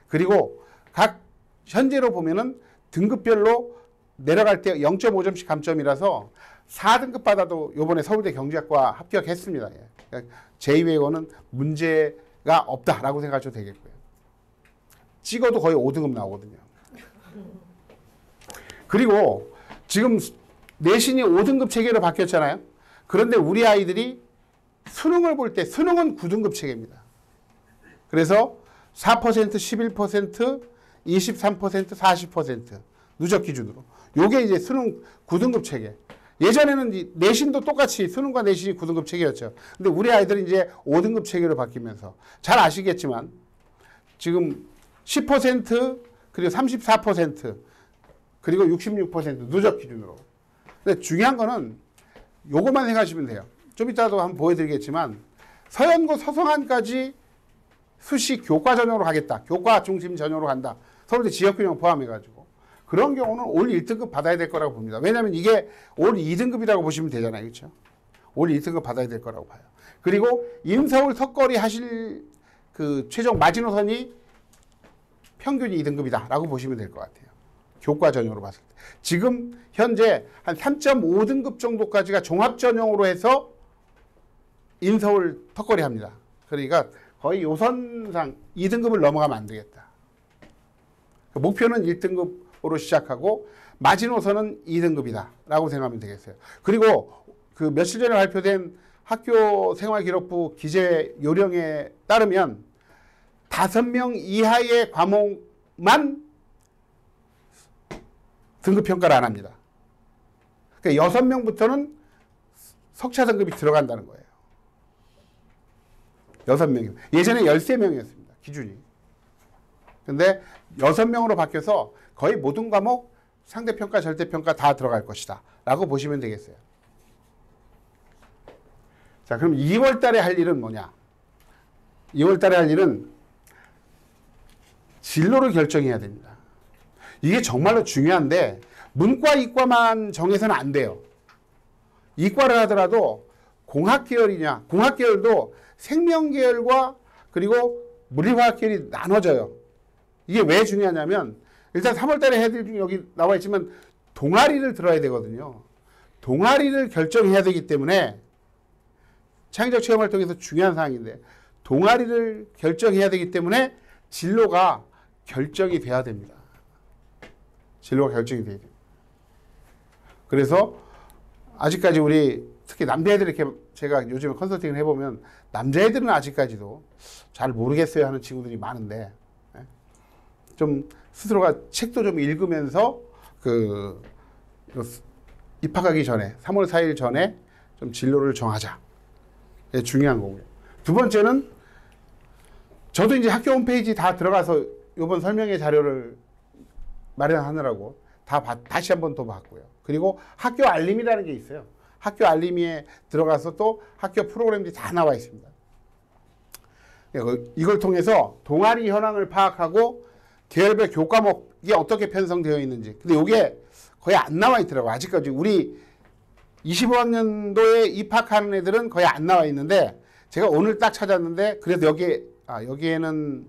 그리고 각 현재로 보면은 등급별로 내려갈 때 0.5점씩 감점이라서 4등급 받아도 요번에 서울대 경제학과 합격했습니다. 제2외국어는 문제가 없다라고 생각하셔도 되겠고요. 찍어도 거의 5등급 나오거든요. 그리고 지금 내신이 5등급 체계로 바뀌었잖아요. 그런데 우리 아이들이 수능을 볼 때 수능은 9등급 체계입니다. 그래서 4%, 11%, 23%, 40% 누적 기준으로. 요게 이제 수능 9등급 체계. 예전에는 내신도 똑같이 수능과 내신이 9등급 체계였죠. 근데 우리 아이들은 이제 5등급 체계로 바뀌면서 잘 아시겠지만 지금 10% 그리고 34% 그리고 66% 누적 기준으로. 근데 중요한 거는 요것만 생각하시면 돼요. 좀 이따도 한번 보여드리겠지만 서연고 서성한까지 수시 교과 전형으로 가겠다. 교과 중심 전형으로 간다. 서울대 지역균형 포함해가지고. 그런 경우는 올 1등급 받아야 될 거라고 봅니다. 왜냐하면 이게 올 2등급이라고 보시면 되잖아요. 그렇죠? 올 1등급 받아야 될 거라고 봐요. 그리고 인서울 턱걸이 하실 그 최종 마지노선이 평균이 2등급이다라고 보시면 될 것 같아요. 교과 전형으로 봤을 때. 지금 현재 한 3.5등급 정도까지가 종합 전형으로 해서 인서울 턱걸이 합니다. 그러니까 거의 요선상 2등급을 넘어가면 안 되겠다. 목표는 1등급으로 시작하고 마지노선은 2등급이다라고 생각하면 되겠어요. 그리고 그 며칠 전에 발표된 학교 생활기록부 기재 요령에 따르면 5명 이하의 과목만 등급평가를 안 합니다. 그러니까 6명부터는 석차 등급이 들어간다는 거예요. 6명이. 예전에 13명이었습니다. 기준이. 근데 6명으로 바뀌어서 거의 모든 과목 상대평가, 절대평가 다 들어갈 것이다. 라고 보시면 되겠어요. 자, 그럼 2월 달에 할 일은 뭐냐? 2월 달에 할 일은 진로를 결정해야 됩니다. 이게 정말로 중요한데 문과, 이과만 정해서는 안 돼요. 이과를 하더라도 공학계열이냐, 공학계열도 생명계열과 그리고 물리화학계열이 나눠져요. 이게 왜 중요하냐면 일단 3월 달에 해야 될 중 여기 나와 있지만 동아리를 들어야 되거든요. 동아리를 결정해야 되기 때문에 창의적 체험활동에서 중요한 사항인데 동아리를 결정해야 되기 때문에 진로가 결정이 돼야 됩니다. 진로가 결정이 돼야 돼요. 그래서 아직까지 우리 특히 남자애들 이렇게 제가 요즘에 컨설팅을 해보면 남자애들은 아직까지도 잘 모르겠어요 하는 친구들이 많은데 좀 스스로가 책도 좀 읽으면서 입학하기 전에 3월 4일 전에 좀 진로를 정하자. 이게 중요한 거고요. 두 번째는 저도 이제 학교 홈페이지 다 들어가서 이번 설명회 자료를 마련하느라고 다시 한번 더 봤고요. 그리고 학교 알림이라는 게 있어요. 학교 알림에 들어가서 또 학교 프로그램들이 다 나와 있습니다. 이걸 통해서 동아리 현황을 파악하고 계열별 교과목이 어떻게 편성되어 있는지. 근데 이게 거의 안 나와 있더라고요. 아직까지 우리 25학년도에 입학하는 애들은 거의 안 나와 있는데 제가 오늘 딱 찾았는데 그래도 여기에는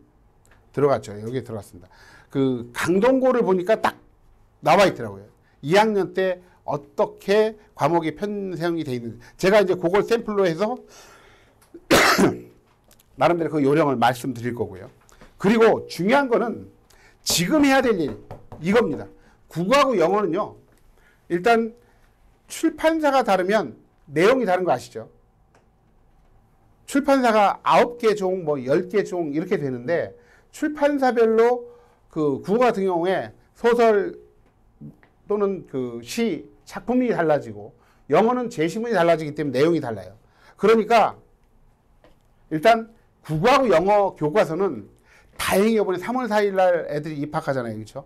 들어갔죠. 여기에 들어갔습니다. 그 강동고를 보니까 딱 나와 있더라고요. 2학년 때 어떻게 과목이 편성이 돼 있는지. 제가 이제 그걸 샘플로 해서 나름대로 그 요령을 말씀드릴 거고요. 그리고 중요한 거는 지금 해야 될 일 이겁니다. 국어하고 영어는요. 일단 출판사가 다르면 내용이 다른 거 아시죠? 출판사가 9개 종, 10개 종 이렇게 되는데 출판사별로 그 국어 같은 경우에 소설 또는 그 시, 작품이 달라지고 영어는 제시문이 달라지기 때문에 내용이 달라요. 그러니까 일단 국어하고 영어 교과서는 다행히 이번에 3월 4일 날 애들이 입학하잖아요. 그렇죠?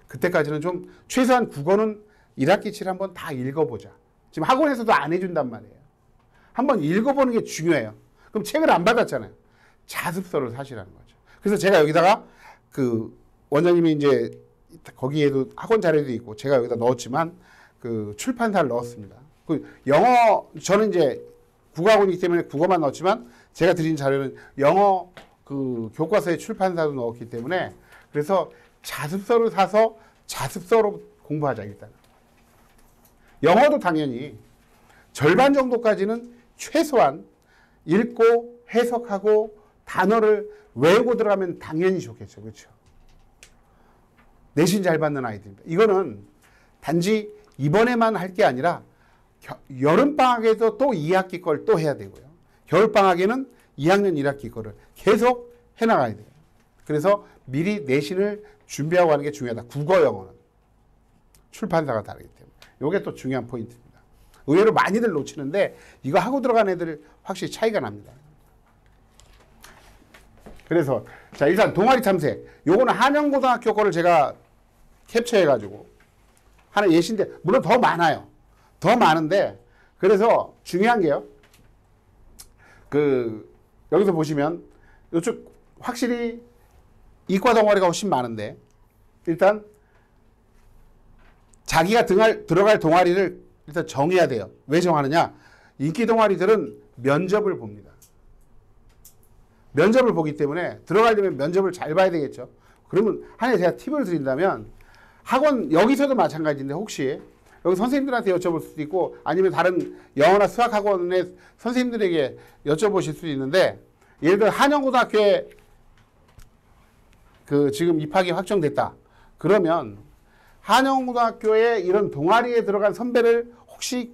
그때까지는 좀 최소한 국어는 1학기치를 한번 다 읽어보자. 지금 학원에서도 안 해준단 말이에요. 한번 읽어보는 게 중요해요. 그럼 책을 안 받았잖아요. 자습서를 사시라는 거죠. 그래서 제가 여기다가 그 원장님이 이제 거기에도 학원 자료도 있고 제가 여기다 넣었지만 그 출판사를 넣었습니다. 그 영어 저는 이제 국어학원이기 때문에 국어만 넣었지만 제가 드린 자료는 영어 그 교과서의 출판사도 넣었기 때문에 그래서 자습서를 사서 자습서로 공부하자 일단. 영어도 당연히 절반 정도까지는 최소한 읽고 해석하고 단어를 외우고 들어가면 당연히 좋겠죠. 그렇죠? 내신 잘 받는 아이들입니다. 이거는 단지 이번에만 할 게 아니라 여름방학에도 또 2학기 걸 또 해야 되고요. 겨울방학에는 2학년 1학기 거를 계속 해나가야 돼요. 그래서 미리 내신을 준비하고 하는 게 중요하다. 국어, 영어는. 출판사가 다르기 때문에. 이게 또 중요한 포인트입니다. 의외로 많이들 놓치는데 이거 하고 들어간 애들 확실히 차이가 납니다. 그래서 자 일단 동아리 탐색. 요거는 한영고등학교 거를 제가 캡처해가지고 하는 예시인데 물론 더 많아요. 더 많은데 그래서 중요한 게요. 그 여기서 보시면 이쪽 확실히 이과 동아리가 훨씬 많은데 일단 자기가 들어갈 동아리를 일단 정해야 돼요. 왜 정하느냐? 인기 동아리들은 면접을 봅니다. 면접을 보기 때문에 들어가려면 면접을 잘 봐야 되겠죠. 그러면 하나 제가 팁을 드린다면 학원 여기서도 마찬가지인데 혹시 여기 선생님들한테 여쭤볼 수도 있고 아니면 다른 영어나 수학 학원의 선생님들에게 여쭤보실 수도 있는데 예를 들어 한영고등학교에 그 지금 입학이 확정됐다. 그러면 한영고등학교에 이런 동아리에 들어간 선배를 혹시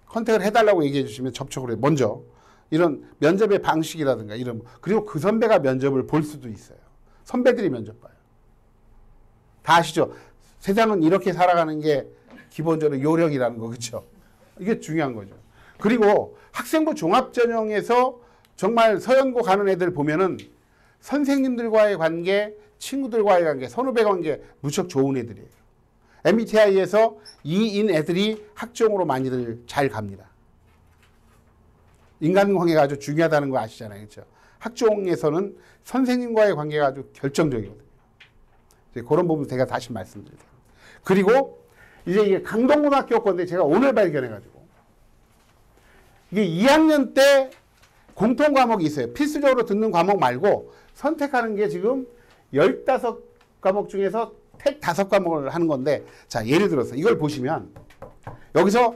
컨택을 해달라고 얘기해 주시면 접촉을 해요. 먼저 이런 면접의 방식이라든가 이런 그리고 그 선배가 면접을 볼 수도 있어요. 선배들이 면접 봐요. 다 아시죠? 세상은 이렇게 살아가는 게 기본적으로 요령이라는 거 그렇죠? 이게 중요한 거죠. 그리고 학생부 종합전형에서 정말 서연고 가는 애들 보면은 선생님들과의 관계, 친구들과의 관계, 선후배 관계 무척 좋은 애들이에요. MBTI에서 2인 애들이 학종으로 많이들 잘 갑니다. 인간관계가 아주 중요하다는 거 아시잖아요. 그렇죠? 학종에서는 선생님과의 관계가 아주 결정적이거든요. 그런 부분 제가 다시 말씀드릴게요. 그리고 이제 이게 강동고등학교 건데 제가 오늘 발견해가지고 이게 2학년 때 공통 과목이 있어요. 필수적으로 듣는 과목 말고 선택하는 게 지금 15과목 중에서 택 5과목을 하는 건데 자 예를 들어서 이걸 보시면 여기서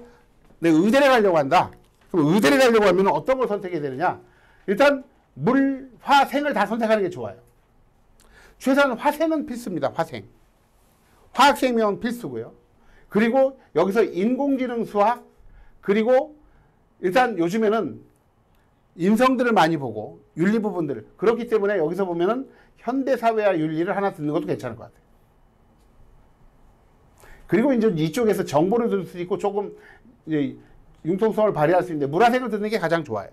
내가 의대를 가려고 한다. 그럼 의대를 가려고 하면 어떤 걸 선택해야 되느냐? 일단 물, 화, 생을 다 선택하는 게 좋아요. 최소한 화생은 필수입니다. 화생. 화학생명 필수고요. 그리고 여기서 인공지능 수학 그리고 일단 요즘에는 인성들을 많이 보고 윤리 부분들을 그렇기 때문에 여기서 보면은 현대사회와 윤리를 하나 듣는 것도 괜찮을 것 같아요. 그리고 이제 이쪽에서 정보를 들을 수 있고 조금 이제 융통성을 발휘할 수 있는데 물화생을 듣는 게 가장 좋아요.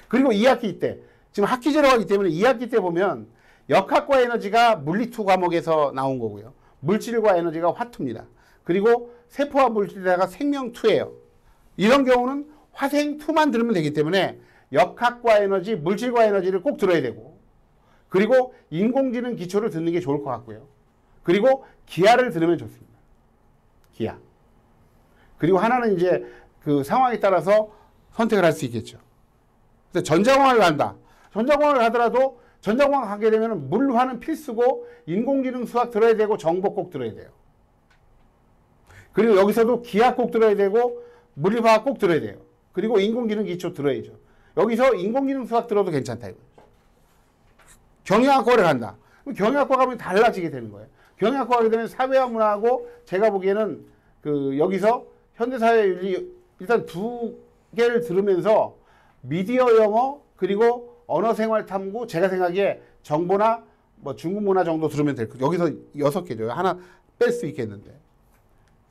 그리고 2학기 때 지금 학기제로 가기 때문에 2학기 때 보면 역학과 에너지가 물리2 과목에서 나온 거고요. 물질과 에너지가 화투입니다. 그리고 세포와 물질에다가 생명2예요. 이런 경우는 화생2만 들으면 되기 때문에 역학과 에너지, 물질과 에너지를 꼭 들어야 되고 그리고 인공지능 기초를 듣는 게 좋을 것 같고요. 그리고 기하를 들으면 좋습니다. 기하. 그리고 하나는 이제 그 상황에 따라서 선택을 할 수 있겠죠. 그래서 전자공학을 간다. 전자공학을 가더라도 전자공학 하게 되면 물화는 필수고 인공지능 수학 들어야 되고 정보 꼭 들어야 돼요. 그리고 여기서도 기하 꼭 들어야 되고 물리화학 꼭 들어야 돼요. 그리고 인공지능 기초 들어야죠. 여기서 인공지능 수학 들어도 괜찮다 이거죠. 경영학과를 간다. 그럼 경영학과 가면 달라지게 되는 거예요. 경영학과 가게 되면 사회와 문화하고 제가 보기에는 그 여기서 현대사회 윤리 일단 두 개를 들으면서 미디어 영어 그리고 언어생활 탐구 제가 생각에 정보나 뭐 중국 문화 정도 들으면 될 거예요. 여기서 6개죠. 하나 뺄 수 있겠는데.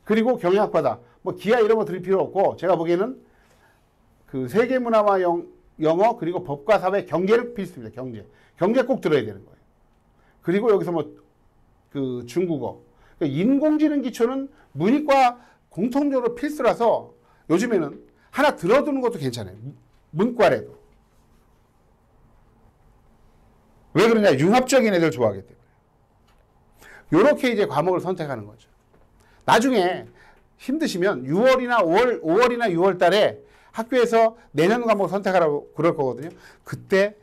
그리고 경영학과다. 뭐 기하 이런 거 들을 필요 없고 제가 보기에는 그 세계 문화와 영어 그리고 법과 사회 경제를 필수입니다. 경제 꼭 들어야 되는 거예요. 그리고 여기서 뭐 그 중국어 그러니까 인공지능 기초는 문이과 공통적으로 필수라서 요즘에는 하나 들어두는 것도 괜찮아요. 문과래도. 왜 그러냐? 융합적인 애들 좋아하기 때문에. 요렇게 이제 과목을 선택하는 거죠. 나중에 힘드시면 6월이나 5월이나 6월 달에 학교에서 내년 과목 선택하라고 그럴 거거든요. 그때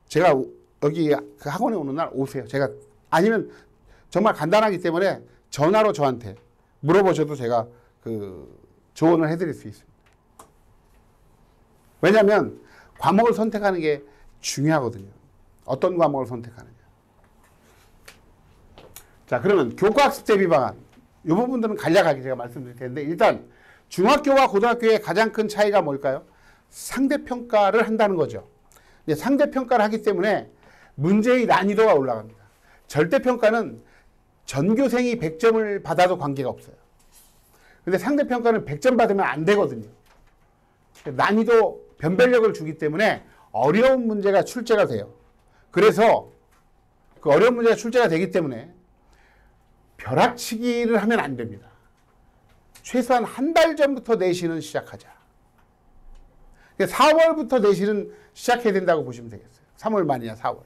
제가 여기 그 학원에 오는 날 오세요. 제가 아니면 정말 간단하기 때문에 전화로 저한테 물어보셔도 제가 그 조언을 해드릴 수 있습니다. 왜냐하면 과목을 선택하는 게 중요하거든요. 어떤 과목을 선택하느냐. 자, 그러면 교과학습 대비 방안. 이 부분들은 간략하게 제가 말씀드릴 텐데 일단 중학교와 고등학교의 가장 큰 차이가 뭘까요? 상대평가를 한다는 거죠. 상대평가를 하기 때문에 문제의 난이도가 올라갑니다. 절대평가는 전교생이 100점을 받아도 관계가 없어요. 근데 상대평가는 100점 받으면 안 되거든요. 난이도 변별력을 주기 때문에 어려운 문제가 출제가 돼요. 그래서 그 어려운 문제가 출제가 되기 때문에 벼락치기를 하면 안 됩니다. 최소한 한 달 전부터 내신은 시작하자. 4월부터 내신은 시작해야 된다고 보시면 되겠어요. 3월 말이냐 4월.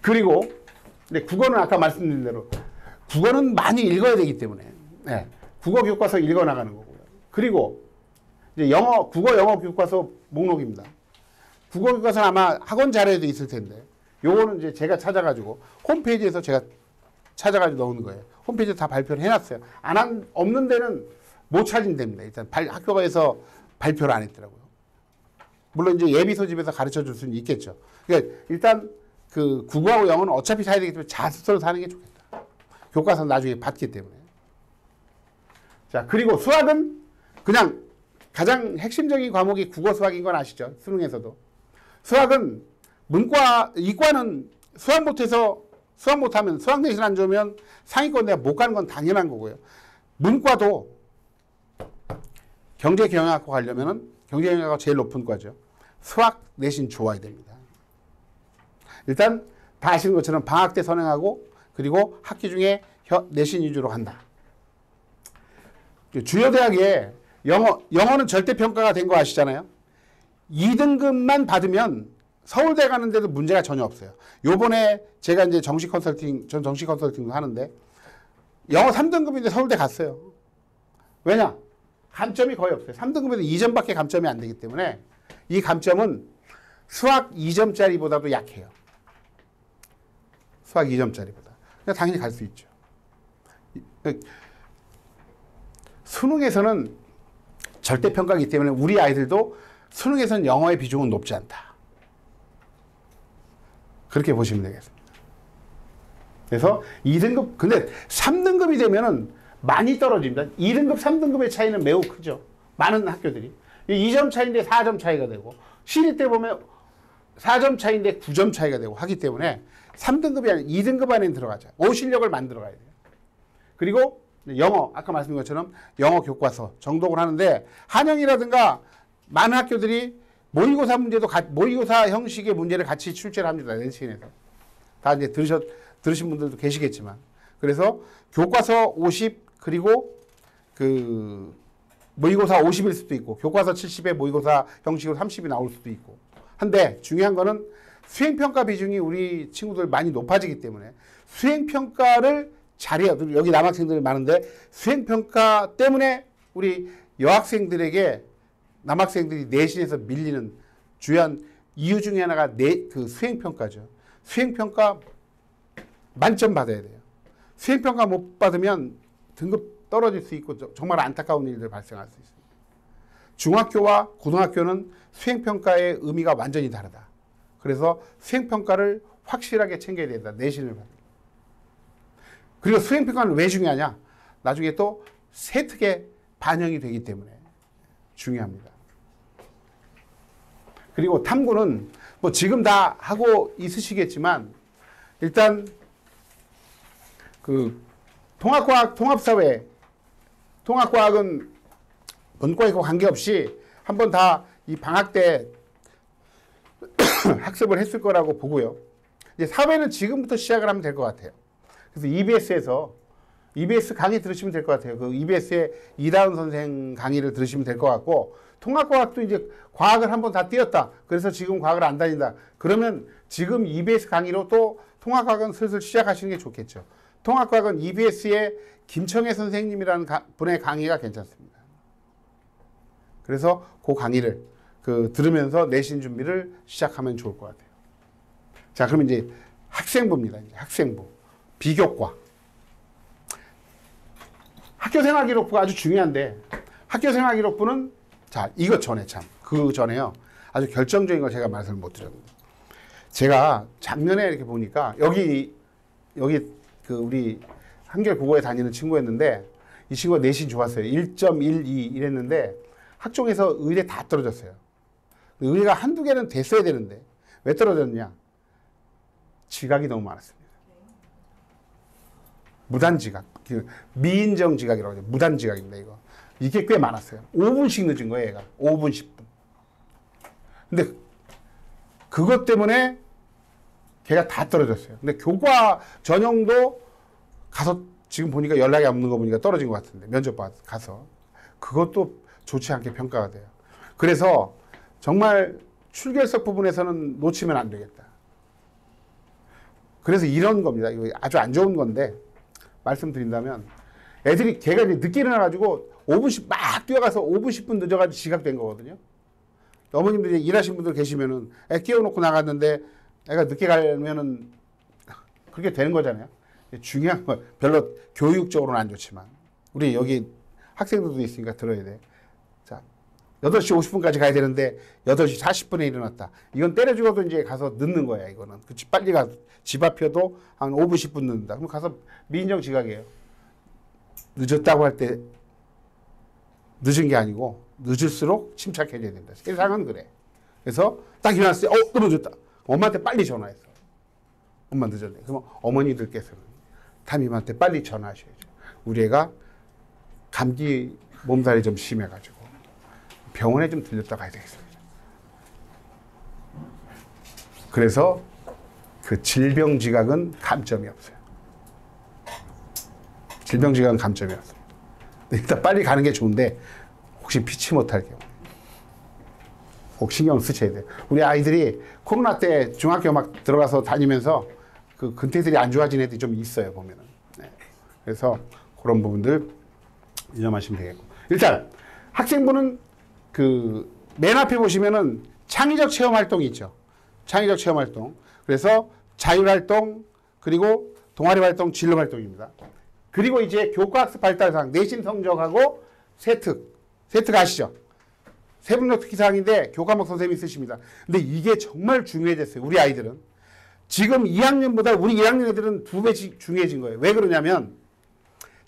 그리고 국어는 아까 말씀드린 대로 국어는 많이 읽어야 되기 때문에 네, 국어 교과서 읽어 나가는 거고요. 그리고 이제 국어 영어 교과서 목록입니다. 국어 교과서는 아마 학원 자료에도 있을 텐데 요거는 이제 제가 찾아가지고 홈페이지에서 제가 찾아가지고 넣는 거예요. 홈페이지에 다 발표를 해놨어요. 없는 데는 못 찾은답니다. 일단 학교에서 발표를 안 했더라고요. 물론 이제 예비 소집에서 가르쳐 줄 수는 있겠죠. 그러니까 일단 그 국어하고 영어는 어차피 사야 되기 때문에 자습서로 사는 게 좋겠다. 교과서는 나중에 받기 때문에. 자, 그리고 수학은 그냥 가장 핵심적인 과목이 국어 수학인 건 아시죠? 수능에서도. 수학은 이과는 수학 못하면 수학 내신 안 좋으면 상위권 대학 못 가는 건 당연한 거고요. 문과도 경제경영학과 가려면은 경제경영학과 제일 높은 과죠. 수학 내신 좋아야 됩니다. 일단 다 아시는 것처럼 방학 때 선행하고 그리고 학기 중에 내신 위주로 간다. 주요 대학에 영어는 절대평가가 된 거 아시잖아요. 2등급만 받으면 서울대 가는데도 문제가 전혀 없어요. 요번에 제가 이제 전 정식 컨설팅도 하는데 영어 3등급인데 서울대 갔어요. 왜냐? 감점이 거의 없어요. 3등급에도 2점밖에 감점이 안 되기 때문에 이 감점은 수학 2점짜리보다도 약해요. 수학 2점짜리보다. 그러니까 당연히 갈 수 있죠. 수능에서는 절대평가이기 때문에 우리 아이들도 수능에서는 영어의 비중은 높지 않다. 그렇게 보시면 되겠습니다. 그래서 2등급, 근데 3등급이 되면은 많이 떨어집니다. 2등급, 3등급의 차이는 매우 크죠. 많은 학교들이. 2점 차이인데 4점 차이가 되고, 시리 때 보면 4점 차이인데 9점 차이가 되고 하기 때문에 3등급이 아니라 2등급 안에 들어가자. 5실력을 만들어 가야 돼요. 그리고 영어, 아까 말씀드린 것처럼 영어 교과서 정독을 하는데, 한영이라든가 많은 학교들이 모의고사 문제도 모의고사 형식의 문제를 같이 출제를 합니다. 내신에서. 다 이제 들으신 분들도 계시겠지만. 그래서 교과서 50, 그리고 그 모의고사 50일 수도 있고, 교과서 70에 모의고사 형식으로 30이 나올 수도 있고. 한데 중요한 거는 수행평가 비중이 우리 친구들 많이 높아지기 때문에 수행평가를 잘해요. 여기 남학생들이 많은데 수행평가 때문에 우리 여학생들에게 남학생들이 내신에서 밀리는 주요한 이유 중에 하나가 그 수행평가죠. 수행평가 만점 받아야 돼요. 수행평가 못 받으면 등급 떨어질 수 있고 정말 안타까운 일들 발생할 수 있습니다. 중학교와 고등학교는 수행평가의 의미가 완전히 다르다. 그래서 수행평가를 확실하게 챙겨야 된다. 내신을 받는. 그리고 수행평가는 왜 중요하냐? 나중에 또 세특에 반영이 되기 때문에 중요합니다. 그리고 탐구는 뭐 지금 다 하고 있으시겠지만, 일단 그 통합과학, 통합사회, 통합과학은 본과하고 관계없이 한번 다 이 방학 때 학습을 했을 거라고 보고요. 이제 사회는 지금부터 시작을 하면 될 것 같아요. 그래서 EBS 강의 들으시면 될 것 같아요. 그 EBS의 이다은 선생 강의를 들으시면 될 것 같고, 통합과학도 이제 과학을 한번 다 띄었다. 그래서 지금 과학을 안 다닌다. 그러면 지금 EBS 강의로 또 통합과학은 슬슬 시작하시는 게 좋겠죠. 통합과학은 EBS의 김청애 선생님이라는 분의 강의가 괜찮습니다. 그래서 그 강의를 들으면서 내신 준비를 시작하면 좋을 것 같아요. 자, 그럼 이제 학생부입니다. 이제 학생부. 비교과. 학교생활기록부가 아주 중요한데, 학교생활기록부는 자, 이것 전에 그 전에요. 아주 결정적인 걸 제가 말씀을 못 드렸는데, 제가 작년에 이렇게 보니까 여기 그 우리 한결국어에 다니는 친구였는데, 이 친구가 내신 좋았어요. 1.12 이랬는데 학종에서 의대 다 떨어졌어요. 의대가 한두 개는 됐어야 되는데 왜 떨어졌냐? 지각이 너무 많았습니다. 무단지각, 미인정 지각이라고 하죠. 무단지각입니다, 이거. 이게 꽤 많았어요. 5분씩 늦은 거예요, 얘가. 5분, 10분. 근데 그것 때문에 걔가 다 떨어졌어요. 근데 교과 전형도 가서 지금 보니까 연락이 없는 거 보니까 떨어진 것 같은데, 면접 가서. 그것도 좋지 않게 평가가 돼요. 그래서 정말 출결석 부분에서는 놓치면 안 되겠다. 그래서 이런 겁니다. 이거 아주 안 좋은 건데, 말씀드린다면, 애들이 걔가 이제 늦게 일어나가지고 5분씩 막 뛰어가서 5분, 10분 늦어가지고 지각된 거거든요. 어머님들 이제 일하신 분들 계시면은 애 끼워놓고 나갔는데 애가 늦게 가면은 그렇게 되는 거잖아요. 중요한 건 별로 교육적으로는 안 좋지만, 우리 여기 학생들도 있으니까 들어야 돼. 자, 8시 50분까지 가야 되는데 8시 40분에 일어났다. 이건 때려 죽어도 이제 가서 늦는 거야, 이거는. 그치, 빨리 가서 집 앞이어도 한 5분, 10분 늦는다. 그럼 가서 미인정 지각이에요. 늦었다고 할 때 늦은 게 아니고 늦을수록 침착해져야 된다. 세상은 그래. 그래서 딱 일어났을 때 또 늦었다. 엄마한테 빨리 전화했어. 엄마 늦었네. 그럼 어머니들께서는 담임한테 빨리 전화하셔야죠. 우리 애가 감기 몸살이 좀 심해가지고 병원에 좀 들렸다 가야 되겠습니다. 그래서 그 질병지각은 감점이 없어요. 질병지각은 감점이 없어요. 일단 빨리 가는 게 좋은데 혹시 피치 못할 경우 꼭 신경 쓰셔야 돼요. 우리 아이들이 코로나 때 중학교 막 들어가서 다니면서 그 근태들이 안 좋아진 애들이 좀 있어요, 보면은. 네. 그래서 그런 부분들 유념하시면 되겠고. 일단 학생부는 그 맨 앞에 보시면은 창의적 체험 활동이 있죠. 창의적 체험 활동. 그래서 자율 활동, 그리고 동아리 활동, 진로 활동입니다. 그리고 이제 교과학습 발달사항, 내신 성적하고 세특 아시죠? 세분력 특기사항인데 교과목 선생님이 쓰십니다. 근데 이게 정말 중요해졌어요. 우리 아이들은. 지금 2학년보다 우리 1학년 애들은 2배 중요해진 거예요. 왜 그러냐면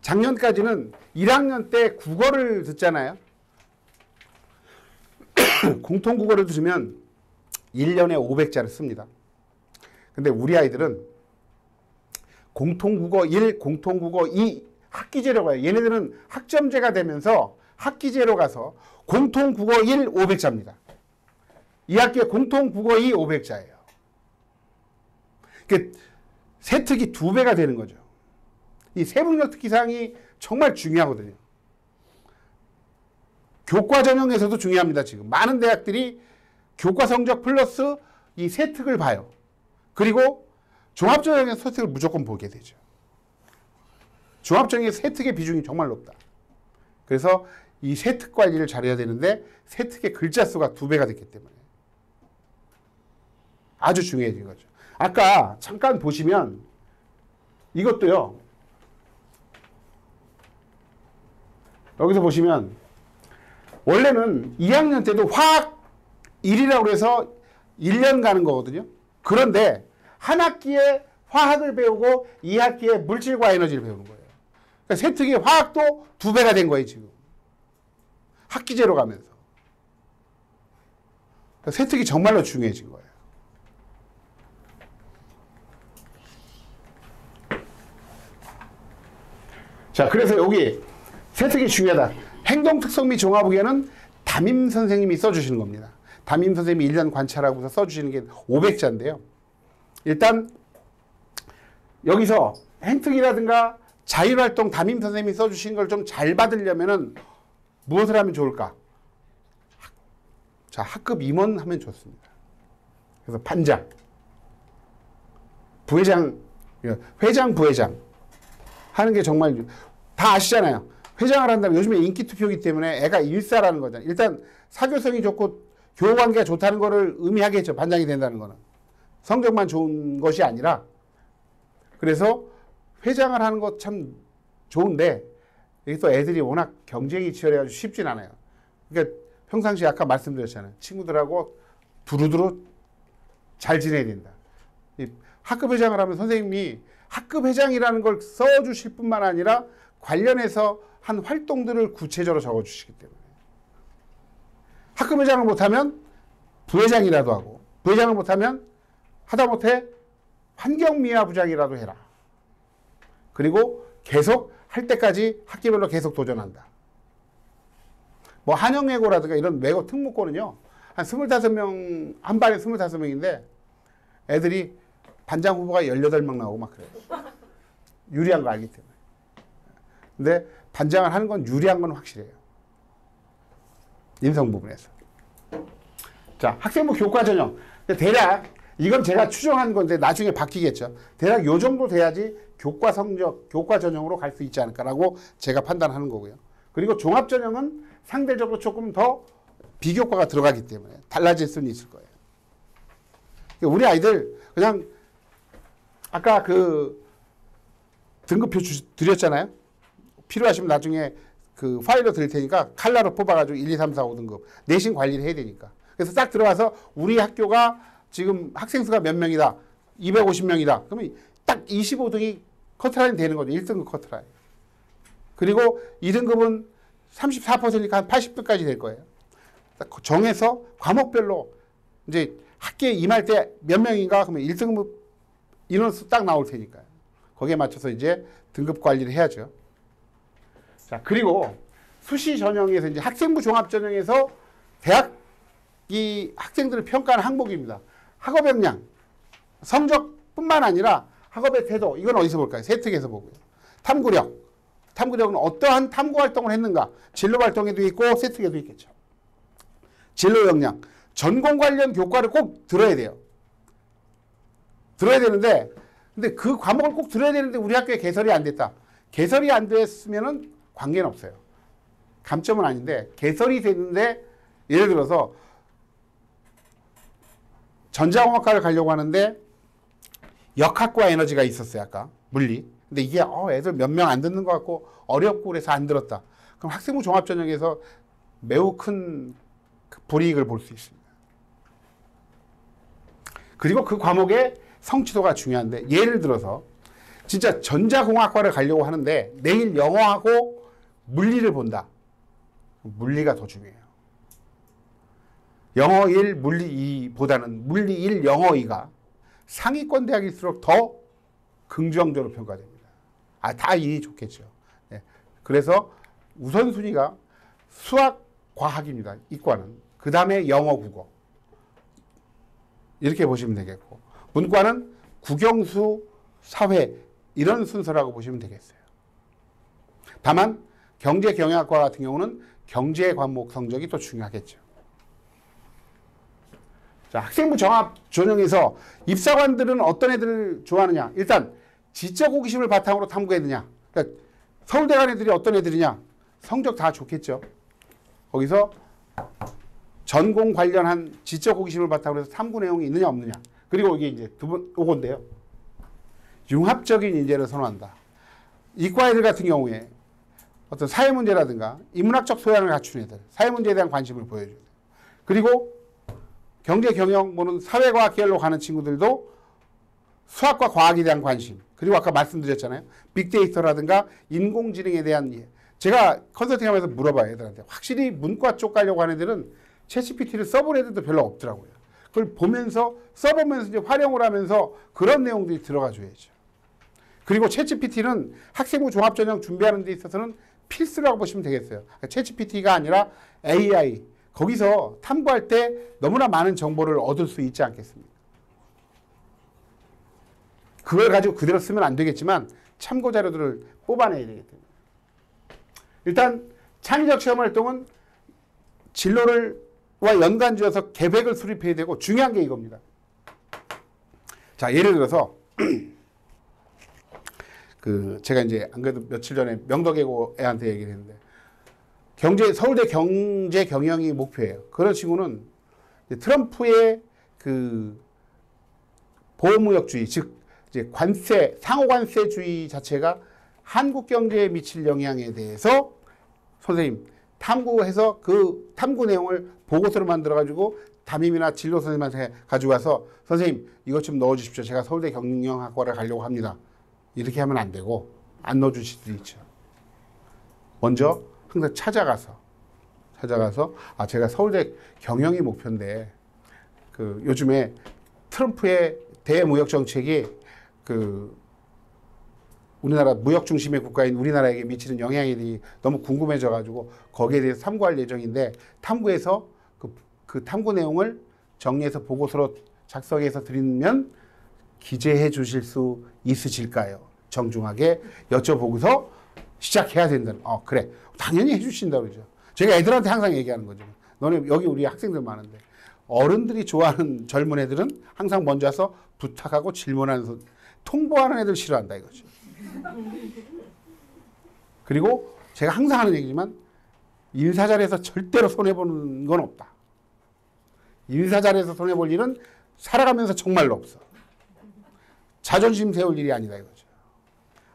작년까지는 1학년 때 국어를 듣잖아요. 공통국어를 들으면 1년에 500자를 씁니다. 근데 우리 아이들은 공통국어 1, 공통국어 2 학기제로 가요. 얘네들은 학점제가 되면서 학기제로 가서 공통국어 1 500자입니다. 2학기에 공통국어 2 500자예요. 그러니까 세특이 2배가 되는 거죠. 이 세분력 특기사항이 정말 중요하거든요. 교과 전형에서도 중요합니다. 지금 많은 대학들이 교과 성적 플러스 이 세특을 봐요. 그리고 종합전형에서 세특을 무조건 보게 되죠. 종합전형의 세특의 비중이 정말 높다. 그래서 이 세특 관리를 잘해야 되는데 세특의 글자 수가 2배가 됐기 때문에 아주 중요해진 거죠. 아까 잠깐 보시면 이것도요. 여기서 보시면 원래는 2학년 때도 화학 1이라고 해서 1년 가는 거거든요. 그런데 한 학기에 화학을 배우고 2학기에 물질과 에너지를 배우는 거예요. 그러니까 세특이 화학도 2배가 된 거예요, 지금. 학기제로 가면서. 그러니까 세특이 정말로 중요해진 거예요. 자, 그래서 여기 세특이 중요하다. 행동특성 및 종합의견은 담임 선생님이 써주시는 겁니다. 담임 선생님이 1년 관찰하고서 써주시는 게 500자인데요. 일단 여기서 행특이라든가 자율활동 담임 선생님이 써주신 걸 좀 잘 받으려면은 무엇을 하면 좋을까? 자, 학급 임원 하면 좋습니다. 그래서 반장, 부회장, 회장, 부회장 하는 게 정말 다 아시잖아요. 회장을 한다면 요즘에 인기 투표이기 때문에 애가 일사라는 거잖아요. 일단 사교성이 좋고 교우관계가 좋다는 거를 의미하겠죠. 반장이 된다는 거는. 성적만 좋은 것이 아니라 그래서 회장을 하는 것 참 좋은데 여기 또 애들이 워낙 경쟁이 치열해가지고 쉽진 않아요. 그러니까 평상시에 아까 말씀드렸잖아요. 친구들하고 두루두루 잘 지내야 된다. 학급 회장을 하면 선생님이 학급 회장이라는 걸 써주실 뿐만 아니라 관련해서 한 활동들을 구체적으로 적어주시기 때문에 학급 회장을 못하면 부회장이라도 하고 부회장을 못하면 하다못해 환경미화부장이라도 해라. 그리고 계속 할 때까지 학기별로 계속 도전한다. 뭐 한영외고라든가 이런 외고 특목고는요. 한 25명, 한 반에 25명인데 애들이 반장 후보가 18명 나오고 막 그래요. 유리한 거 알기 때문에. 근데 반장을 하는 건 유리한 건 확실해요. 인성 부분에서. 자, 학생부 교과 전형. 대략 이건 제가 추정한 건데 나중에 바뀌겠죠. 대략 요 정도 돼야지 교과 성적, 교과 전형으로 갈 수 있지 않을까라고 제가 판단하는 거고요. 그리고 종합 전형은 상대적으로 조금 더 비교과가 들어가기 때문에 달라질 수는 있을 거예요. 우리 아이들 그냥 아까 그 등급표 드렸잖아요. 필요하시면 나중에 그 파일로 드릴 테니까 칼라로 뽑아가지고 1, 2, 3, 4, 5등급 내신 관리를 해야 되니까. 그래서 딱 들어가서 우리 학교가 지금 학생 수가 몇 명이다. 250명이다. 그러면 딱 25등이 커트라인 되는 거죠. 1등급 커트라인. 그리고 2등급은 34%니까 한 80등까지 될 거예요. 딱 정해서 과목별로 이제 학기에 임할 때 몇 명인가 그러면 1등급 인원수 딱 나올 테니까요. 거기에 맞춰서 이제 등급 관리를 해야죠. 자, 그리고 수시 전형에서 이제 학생부 종합 전형에서 대학 이 학생들을 평가하는 항목입니다. 학업 역량, 성적뿐만 아니라 학업의 태도, 이건 어디서 볼까요? 세특에서 보고요. 탐구력, 탐구력은 어떠한 탐구 활동을 했는가? 진로 활동에도 있고 세특에도 있겠죠. 진로 역량, 전공 관련 교과를 꼭 들어야 돼요. 들어야 되는데, 근데 그 과목을 꼭 들어야 되는데 우리 학교에 개설이 안 됐다. 개설이 안 됐으면은 관계는 없어요. 감점은 아닌데 개설이 됐는데 예를 들어서 전자공학과를 가려고 하는데 역학과 에너지가 있었어요. 아까 물리. 근데 이게 애들 몇 명 안 듣는 것 같고 어렵고 그래서 안 들었다. 그럼 학생부 종합전형에서 매우 큰 불이익을 볼 수 있습니다. 그리고 그 과목의 성취도가 중요한데 예를 들어서 진짜 전자공학과를 가려고 하는데 내일 영어하고 물리를 본다. 물리가 더 중요해요. 영어 1, 물리 2보다는 물리 1, 영어 2가 상위권 대학일수록 더 긍정적으로 평가됩니다. 다 일이 좋겠죠. 네. 그래서 우선순위가 수학, 과학입니다. 이과는. 그 다음에 영어, 국어. 이렇게 보시면 되겠고. 문과는 국영수, 사회 이런 순서라고 보시면 되겠어요. 다만 경제경영학과 같은 경우는 경제 과목 성적이 또 중요하겠죠. 자, 학생부 종합 전형에서 입사관들은 어떤 애들을 좋아하느냐? 일단 지적 호기심을 바탕으로 탐구했느냐? 그러니까 서울대 간 애들이 어떤 애들이냐? 성적 다 좋겠죠. 거기서 전공 관련한 지적 호기심을 바탕으로 해서 탐구 내용이 있느냐 없느냐. 그리고 이게 이제 두 번 요건데요. 융합적인 인재를 선호한다. 이과 애들 같은 경우에 어떤 사회 문제라든가 인문학적 소양을 갖춘 애들, 사회 문제에 대한 관심을 보여줘야 돼요. 그리고 경제 경영 뭐는 사회과학 계열로 가는 친구들도 수학과 과학에 대한 관심, 그리고 아까 말씀드렸잖아요. 빅데이터라든가 인공지능에 대한 이해. 제가 컨설팅하면서 물어봐요, 애들한테. 확실히 문과 쪽 가려고 하는 애들은 챗GPT를 써본 애들도 별로 없더라고요. 그걸 보면서 써보면서 이제 활용을 하면서 그런 내용들이 들어가 줘야죠. 그리고 챗GPT는 학생부 종합전형 준비하는 데 있어서는 필수라고 보시면 되겠어요. 챗GPT가 아니라 AI, 거기서 탐구할 때 너무나 많은 정보를 얻을 수 있지 않겠습니까? 그걸 가지고 그대로 쓰면 안 되겠지만 참고 자료들을 뽑아내야 되겠습니다. 일단 창의적 시험 활동은 진로와 연관지어서 계획을 수립해야 되고 중요한 게 이겁니다. 자, 예를 들어서 제가 이제 안 그래도 며칠 전에 명덕예고 애한테 얘기를 했는데 서울대 경제 경영이 목표예요. 그런 친구는 트럼프의 보호무역주의, 즉 이제 관세, 상호관세주의 자체가 한국 경제에 미칠 영향에 대해서 선생님 탐구해서 그 탐구 내용을 보고서를 만들어가지고 담임이나 진로 선생님한테 가지고 와서 선생님 이것 좀 넣어주십시오. 제가 서울대 경영학과를 가려고 합니다. 이렇게 하면 안 되고 안 넣어주실 수도 있죠. 먼저 항상 찾아가서 제가 서울대 경영이 목표인데 요즘에 트럼프의 대무역 정책이 우리나라 무역 중심의 국가인 우리나라에게 미치는 영향이 너무 궁금해져 가지고 거기에 대해서 탐구할 예정인데 탐구해서 그 탐구 내용을 정리해서 보고서로 작성해서 드리면 기재해 주실 수 있으실까요? 정중하게 여쭤보고서 시작해야 된다는. 그래. 당연히 해주신다고 그러죠. 제가 애들한테 항상 얘기하는 거죠. 너네 여기 우리 학생들 많은데 어른들이 좋아하는 젊은 애들은 항상 먼저 와서 부탁하고 질문하는 통보하는 애들 싫어한다 이거죠. 그리고 제가 항상 하는 얘기지만 인사 자리에서 절대로 손해보는 건 없다. 인사 자리에서 손해볼 일은 살아가면서 정말로 없어. 자존심 세울 일이 아니다 이거죠.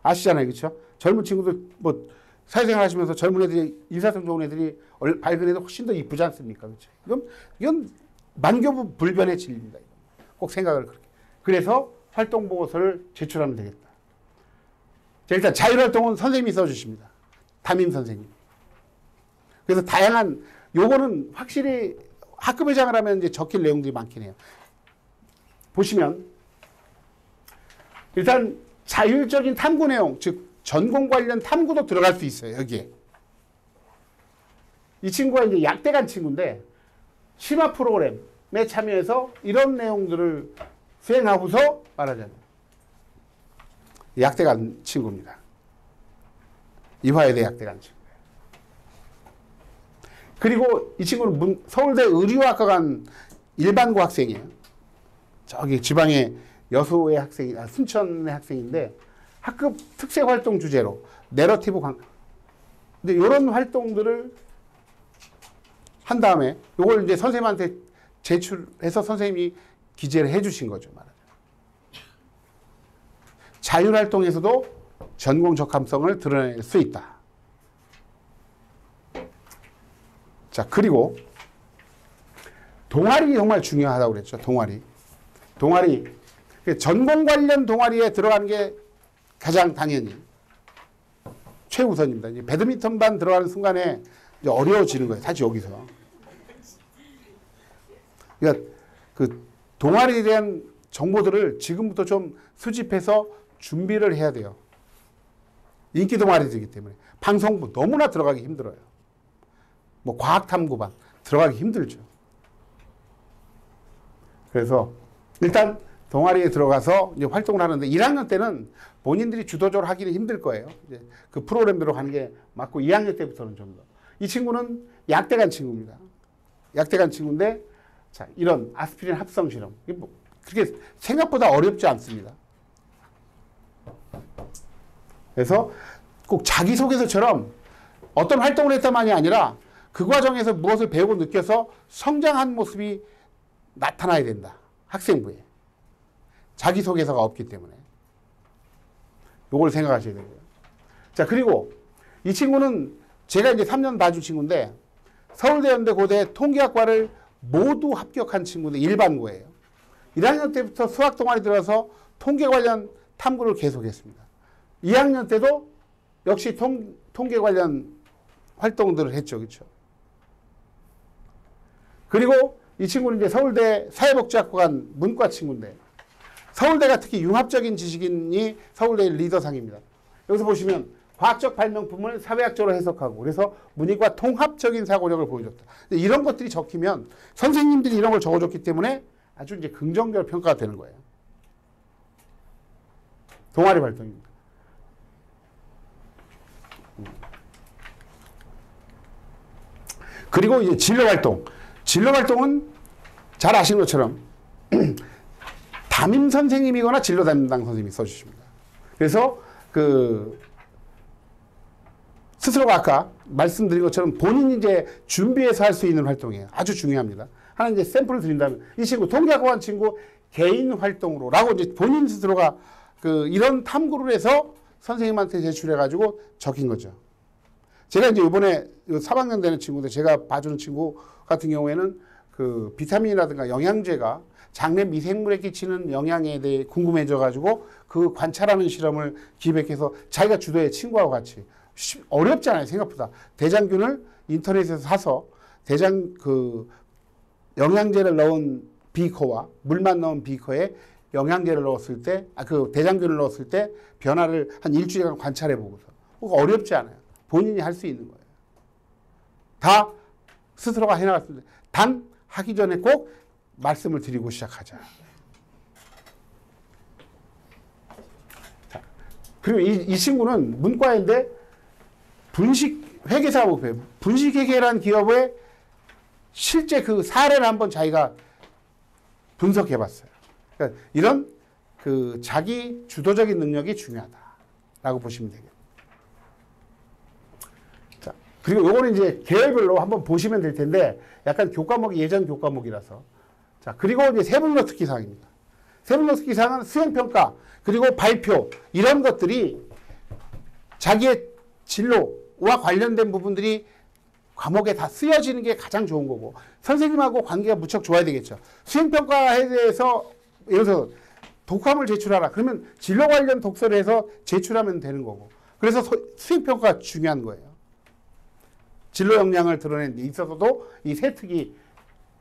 아시잖아요. 그렇죠? 젊은 친구들 뭐 사회생활 하시면서 젊은 애들이 인사성 좋은 애들이 밝은 애들 훨씬 더 이쁘지 않습니까? 그렇죠? 이건 만교불변의 진리입니다. 꼭 생각을 그렇게. 그래서 활동 보고서를 제출하면 되겠다. 자, 일단 자율활동은 선생님이 써주십니다. 담임 선생님. 그래서 다양한 요거는 확실히 학급회장을 하면 이제 적힐 내용들이 많긴 해요. 보시면 일단 자율적인 탐구 내용, 즉 전공 관련 탐구도 들어갈 수 있어요. 여기에. 이 친구가 이제 약대 간 친구인데 심화 프로그램에 참여해서 이런 내용들을 수행하고서 말하자면 약대 간 친구입니다. 이화여대 약대 간 친구예요. 그리고 이 친구는 서울대 의류학과 간 일반고 학생이에요. 저기 지방의 여수의 학생이, 순천의 학생인데 학급 특색활동 주제로 내러티브 근데 이런 활동들을 한 다음에 이걸 이제 선생님한테 제출해서 선생님이 기재를 해주신 거죠. 말하자면. 자율활동에서도 전공 적합성을 드러낼 수 있다. 자, 그리고 동아리 정말 중요하다고 그랬죠. 동아리. 전공 관련 동아리에 들어가는 게 가장 당연히 최우선입니다. 이제 배드민턴반 들어가는 순간에 이제 어려워지는 거예요. 사실 여기서. 그러니까 그 동아리에 대한 정보들을 지금부터 좀 수집해서 준비를 해야 돼요. 인기 동아리들이기 때문에. 방송부 너무나 들어가기 힘들어요. 뭐 과학탐구반 들어가기 힘들죠. 그래서 일단 동아리에 들어가서 이제 활동을 하는데 1학년 때는 본인들이 주도적으로 하기는 힘들 거예요. 이제 그 프로그램대로 가는 게 맞고 2학년 때부터는 좀 더. 이 친구는 약대간 친구입니다. 약대간 친구인데 자, 이런 아스피린 합성 실험. 이게 뭐 그렇게 생각보다 어렵지 않습니다. 그래서 꼭 자기소개서처럼 어떤 활동을 했다만이 아니라 그 과정에서 무엇을 배우고 느껴서 성장한 모습이 나타나야 된다. 학생부에. 자기소개서가 없기 때문에. 요걸 생각하셔야 되고요. 자, 그리고 이 친구는 제가 이제 3년 봐준 친구인데 서울대, 연대, 고대 통계학과를 모두 합격한 친구인데 일반고예요. 1학년 때부터 수학 동아리 들어서 통계 관련 탐구를 계속했습니다. 2학년 때도 역시 통계 관련 활동들을 했죠. 그렇죠? 그리고 이 친구는 이제 서울대 사회복지학관 문과 친구인데 서울대가 특히 융합적인 지식인이 서울대 리더상입니다. 여기서 보시면 과학적 발명품을 사회학적으로 해석하고 그래서 문이과 통합적인 사고력을 보여줬다. 이런 것들이 적히면 선생님들이 이런 걸 적어줬기 때문에 아주 이제 긍정적으로 평가가 되는 거예요. 동아리 활동입니다. 그리고 이제 진로 활동. 진로 활동은 잘 아시는 것처럼 담임 선생님이거나 진로 담당 선생님이 써주십니다. 그래서 그 스스로가 아까 말씀드린 것처럼 본인이 이제 준비해서 할 수 있는 활동이에요. 아주 중요합니다. 하나 이제 샘플을 드린다면 이 친구 통계학과 한 친구 개인 활동으로라고 이제 본인 스스로가 그 이런 탐구를 해서 선생님한테 제출해가지고 적힌 거죠. 제가 이제 이번에 3학년 되는 친구인데 제가 봐주는 친구 같은 경우에는 그 비타민이라든가 영양제가 장내 미생물에 끼치는 영향에 대해 궁금해져가지고 그 관찰하는 실험을 기획해서 자기가 주도해 친구하고 같이 어렵지 않아요. 생각보다. 대장균을 인터넷에서 사서 그 영양제를 넣은 비커와 물만 넣은 비커에 영양제를 넣었을 때, 그 대장균을 넣었을 때 변화를 한 일주일간 관찰해 보고서. 어렵지 않아요. 본인이 할 수 있는 거예요. 다 스스로가 해나갔습니다. 단 하기 전에 꼭 말씀을 드리고 시작하자. 자, 그리고 이 친구는 문과인데 분식 회계사가 목표예요. 분식회계라는 기업의 실제 그 사례를 한번 자기가 분석해봤어요. 그러니까 이런 그 자기 주도적인 능력이 중요하다라고 보시면 되겠네요. 자, 그리고 요거는 이제 계열별로 한번 보시면 될 텐데 약간 교과목이 예전 교과목이라서. 자, 그리고 이제 세분력 특기사항입니다. 세분력 특기사항은 수행평가 그리고 발표 이런 것들이 자기의 진로와 관련된 부분들이 과목에 다 쓰여지는 게 가장 좋은 거고 선생님하고 관계가 무척 좋아야 되겠죠. 수행평가에 대해서 예를 들어서 독학을 제출하라. 그러면 진로 관련 독서를 해서 제출하면 되는 거고 그래서 수행평가가 중요한 거예요. 진로 역량을 드러내는 데 있어서도 이 세특이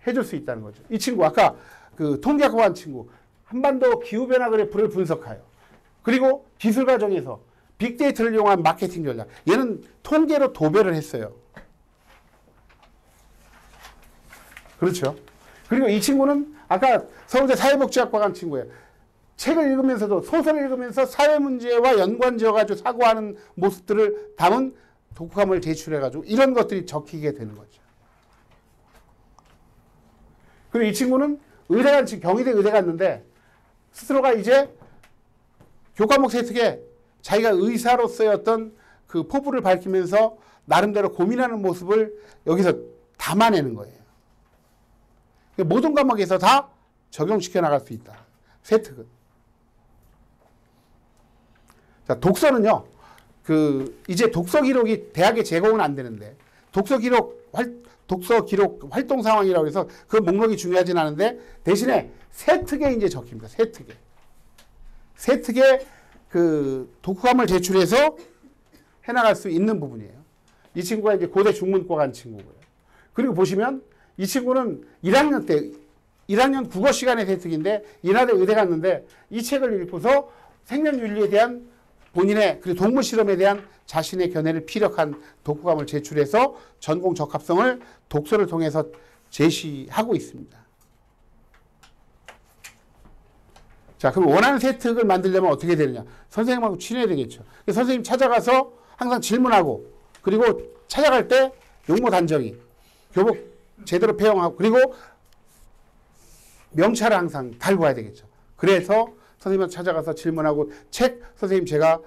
해줄 수 있다는 거죠. 이 친구 아까 그 통계학과 한 친구 한반도 기후변화 그래프를 분석하여 그리고 기술 과정에서 빅데이터를 이용한 마케팅 전략 얘는 통계로 도배를 했어요. 그렇죠. 그리고 이 친구는 아까 서울대 사회복지학과 간 친구예요. 책을 읽으면서도 소설을 읽으면서 사회 문제와 연관지어가지고 사고하는 모습들을 담은 독후감을 제출해가지고 이런 것들이 적히게 되는 거죠. 그리고 이 친구는 의대 간 친구, 경희대 의대 갔는데 스스로가 이제 교과목 세특에 자기가 의사로서의 어떤 그 포부를 밝히면서 나름대로 고민하는 모습을 여기서 담아내는 거예요. 모든 과목에서 다 적용시켜 나갈 수 있다. 세특은. 자, 독서는요. 이제 독서 기록이 대학에 제공은 안 되는데 독서 기록 활동 상황이라고 해서 그 목록이 중요하진 않은데 대신에 세특에 이제 적힙니다. 세특에 그 독후감을 제출해서 해나갈 수 있는 부분이에요. 이 친구가 이제 고대 중문과 간 친구고요. 그리고 보시면 이 친구는 1학년 때 1학년 국어 시간의 혜택인데 인하대 의대 갔는데 이 책을 읽고서 생명윤리에 대한 본인의 그리고 동물 실험에 대한 자신의 견해를 피력한 독후감을 제출해서 전공 적합성을 독서를 통해서 제시하고 있습니다. 자, 그럼 원하는 혜택을 만들려면 어떻게 되느냐? 선생님하고 친해야 되겠죠. 선생님 찾아가서 항상 질문하고 그리고 찾아갈 때 용모 단정히 교복 제대로 배영하고 그리고 명찰을 항상 달고 와야 되겠죠. 그래서 선생님한테 찾아가서 질문하고 책 선생님 제가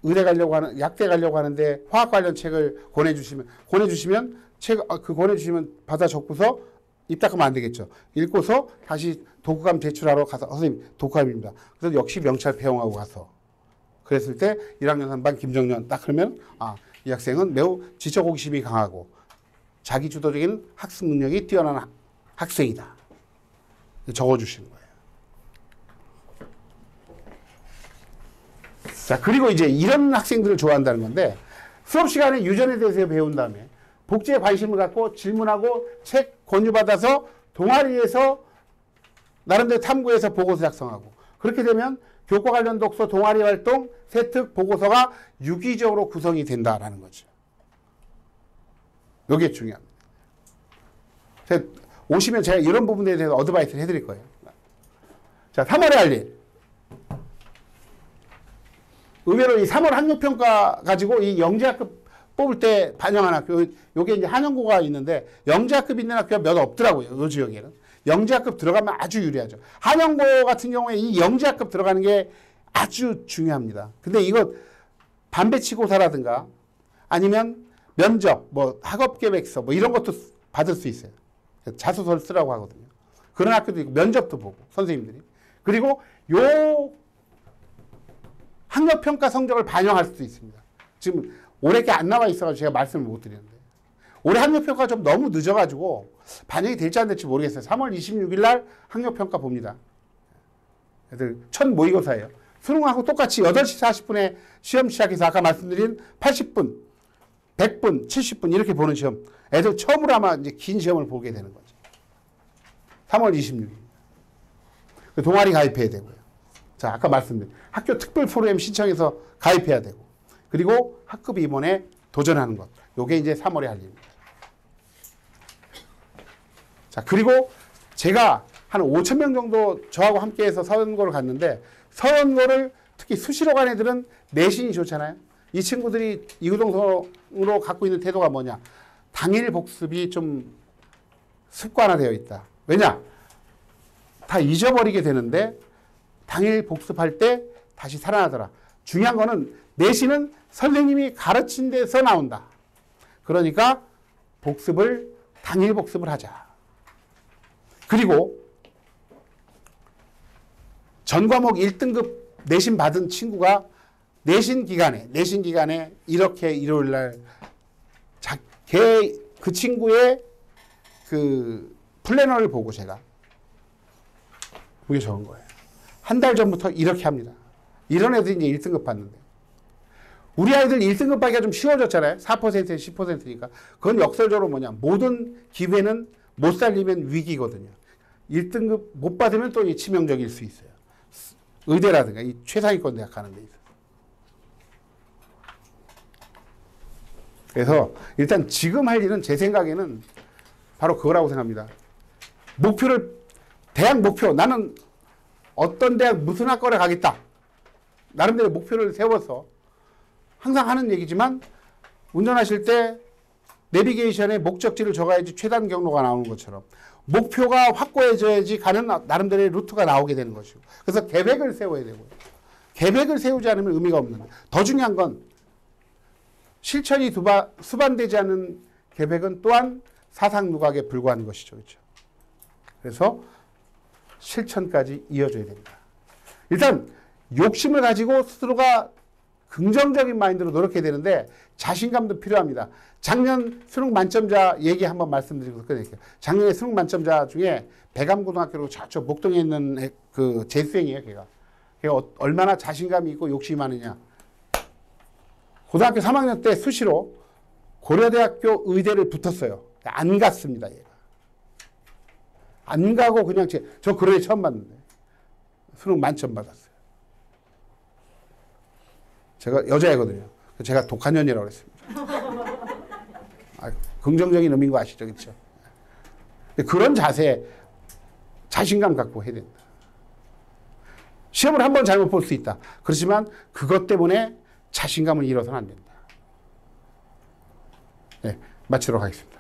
의대 가려고 하는 약대 가려고 하는데 화학 관련 책을 권해주시면 책 그 권해주시면 받아 적고서 입 닦으면 안 되겠죠. 읽고서 다시 독후감 제출하러 가서 선생님 독후감입니다. 그래서 역시 명찰 배영하고 가서 그랬을 때 1학년 3반 김정년 딱 하면 이 학생은 매우 지적 호기심이 강하고 자기 주도적인 학습 능력이 뛰어난 학생이다. 적어주시는 거예요. 자, 그리고 이제 이런 학생들을 좋아한다는 건데 수업 시간에 유전에 대해서 배운 다음에 복제에 관심을 갖고 질문하고 책 권유받아서 동아리에서 나름대로 탐구해서 보고서 작성하고 그렇게 되면 교과 관련 독서, 동아리 활동, 세특, 보고서가 유기적으로 구성이 된다라는 거죠. 이게 중요합니다. 오시면 제가 이런 부분에 대해서 어드바이스를 해드릴 거예요. 자, 3월에 할 일. 의외로 이 3월 학력평가 가지고 이 영재학급 뽑을 때 반영한 학교, 요게 이제 한영고가 있는데 영재학급 있는 학교가 몇 없더라고요. 요 지역에는. 영재학급 들어가면 아주 유리하죠. 한영고 같은 경우에 이 영재학급 들어가는 게 아주 중요합니다. 근데 이거 반배치고사라든가 아니면 면접, 뭐 학업계획서 뭐 이런 것도 받을 수 있어요. 자소서를 쓰라고 하거든요. 그런 학교도 있고 면접도 보고 선생님들이. 그리고 요 학력평가 성적을 반영할 수도 있습니다. 지금 올해 게 안 나와 있어가지고 제가 말씀을 못 드리는데 올해 학력평가가 좀 너무 늦어가지고 반영이 될지 안 될지 모르겠어요. 3월 26일 날 학력평가 봅니다. 애들 첫 모의고사예요. 수능하고 똑같이 8시 40분에 시험 시작해서 아까 말씀드린 80분, 100분, 70분 이렇게 보는 시험. 애들 처음으로 아마 이제 긴 시험을 보게 되는 거죠. 3월 26일. 동아리 가입해야 되고요. 자, 아까 말씀드린 학교 특별 프로그램 신청해서 가입해야 되고 그리고 학급 임원에 도전하는 것. 요게 이제 3월에 할 일입니다. 자, 그리고 제가 한 5,000명 정도 저하고 함께해서 서연고를 갔는데 서연고를 특히 수시로 간 애들은 내신이 좋잖아요. 이 친구들이 이구동성으로 갖고 있는 태도가 뭐냐. 당일 복습이 좀 습관화되어 있다. 왜냐? 다 잊어버리게 되는데 당일 복습할 때 다시 살아나더라. 중요한 거는 내신은 선생님이 가르친 데서 나온다. 그러니까 복습을 당일 복습을 하자. 그리고 전 과목 1등급 내신 받은 친구가 내신 기간에 이렇게 일요일 날 그 친구의 그 플래너를 보고 제가 그게 적은 거예요. 한 달 전부터 이렇게 합니다. 이런 애들이 이제 1등급 받는데 우리 아이들 1등급 받기가 좀 쉬워졌잖아요. 4%, 10%니까. 그건 역설적으로 뭐냐. 모든 기회는 못 살리면 위기거든요. 1등급 못 받으면 또 치명적일 수 있어요. 의대라든가 이 최상위권 대학 가는 데 있어요. 그래서 일단 지금 할 일은 제 생각에는 바로 그거라고 생각합니다. 대학 목표, 나는 어떤 대학 무슨 학과를 가겠다. 나름대로 목표를 세워서 항상 하는 얘기지만 운전하실 때 내비게이션에 목적지를 적어야지 최단 경로가 나오는 것처럼 목표가 확고해져야지 가는 나름대로의 루트가 나오게 되는 것이고 그래서 계획을 세워야 되고요. 계획을 세우지 않으면 의미가 없는 거예요. 더 중요한 건 실천이 수반되지 않은 계획은 또한 사상 누각에 불과한 것이죠. 그렇죠? 그래서 실천까지 이어져야 됩니다. 일단 욕심을 가지고 스스로가 긍정적인 마인드로 노력해야 되는데 자신감도 필요합니다. 작년 수능 만점자 얘기 한번 말씀드리고 끝낼게요. 작년에 수능 만점자 중에 배감고등학교로 저쪽 목동에 있는 그 재수생이에요. 걔가. 얼마나 자신감이 있고 욕심이 많으냐. 고등학교 3학년 때 수시로 고려대학교 의대를 붙었어요. 안 갔습니다, 얘가. 안 가고 그냥 저 그런 애 처음 봤는데 수능 만점 받았어요. 제가 여자애거든요. 제가 독한 년이라고 그랬습니다. 긍정적인 의미인 거 아시죠? 그렇죠? 그런 자세, 자신감 갖고 해야 된다. 시험을 한 번 잘못 볼 수 있다. 그렇지만 그것 때문에 자신감을 잃어서는 안 된다. 네, 마치도록 하겠습니다.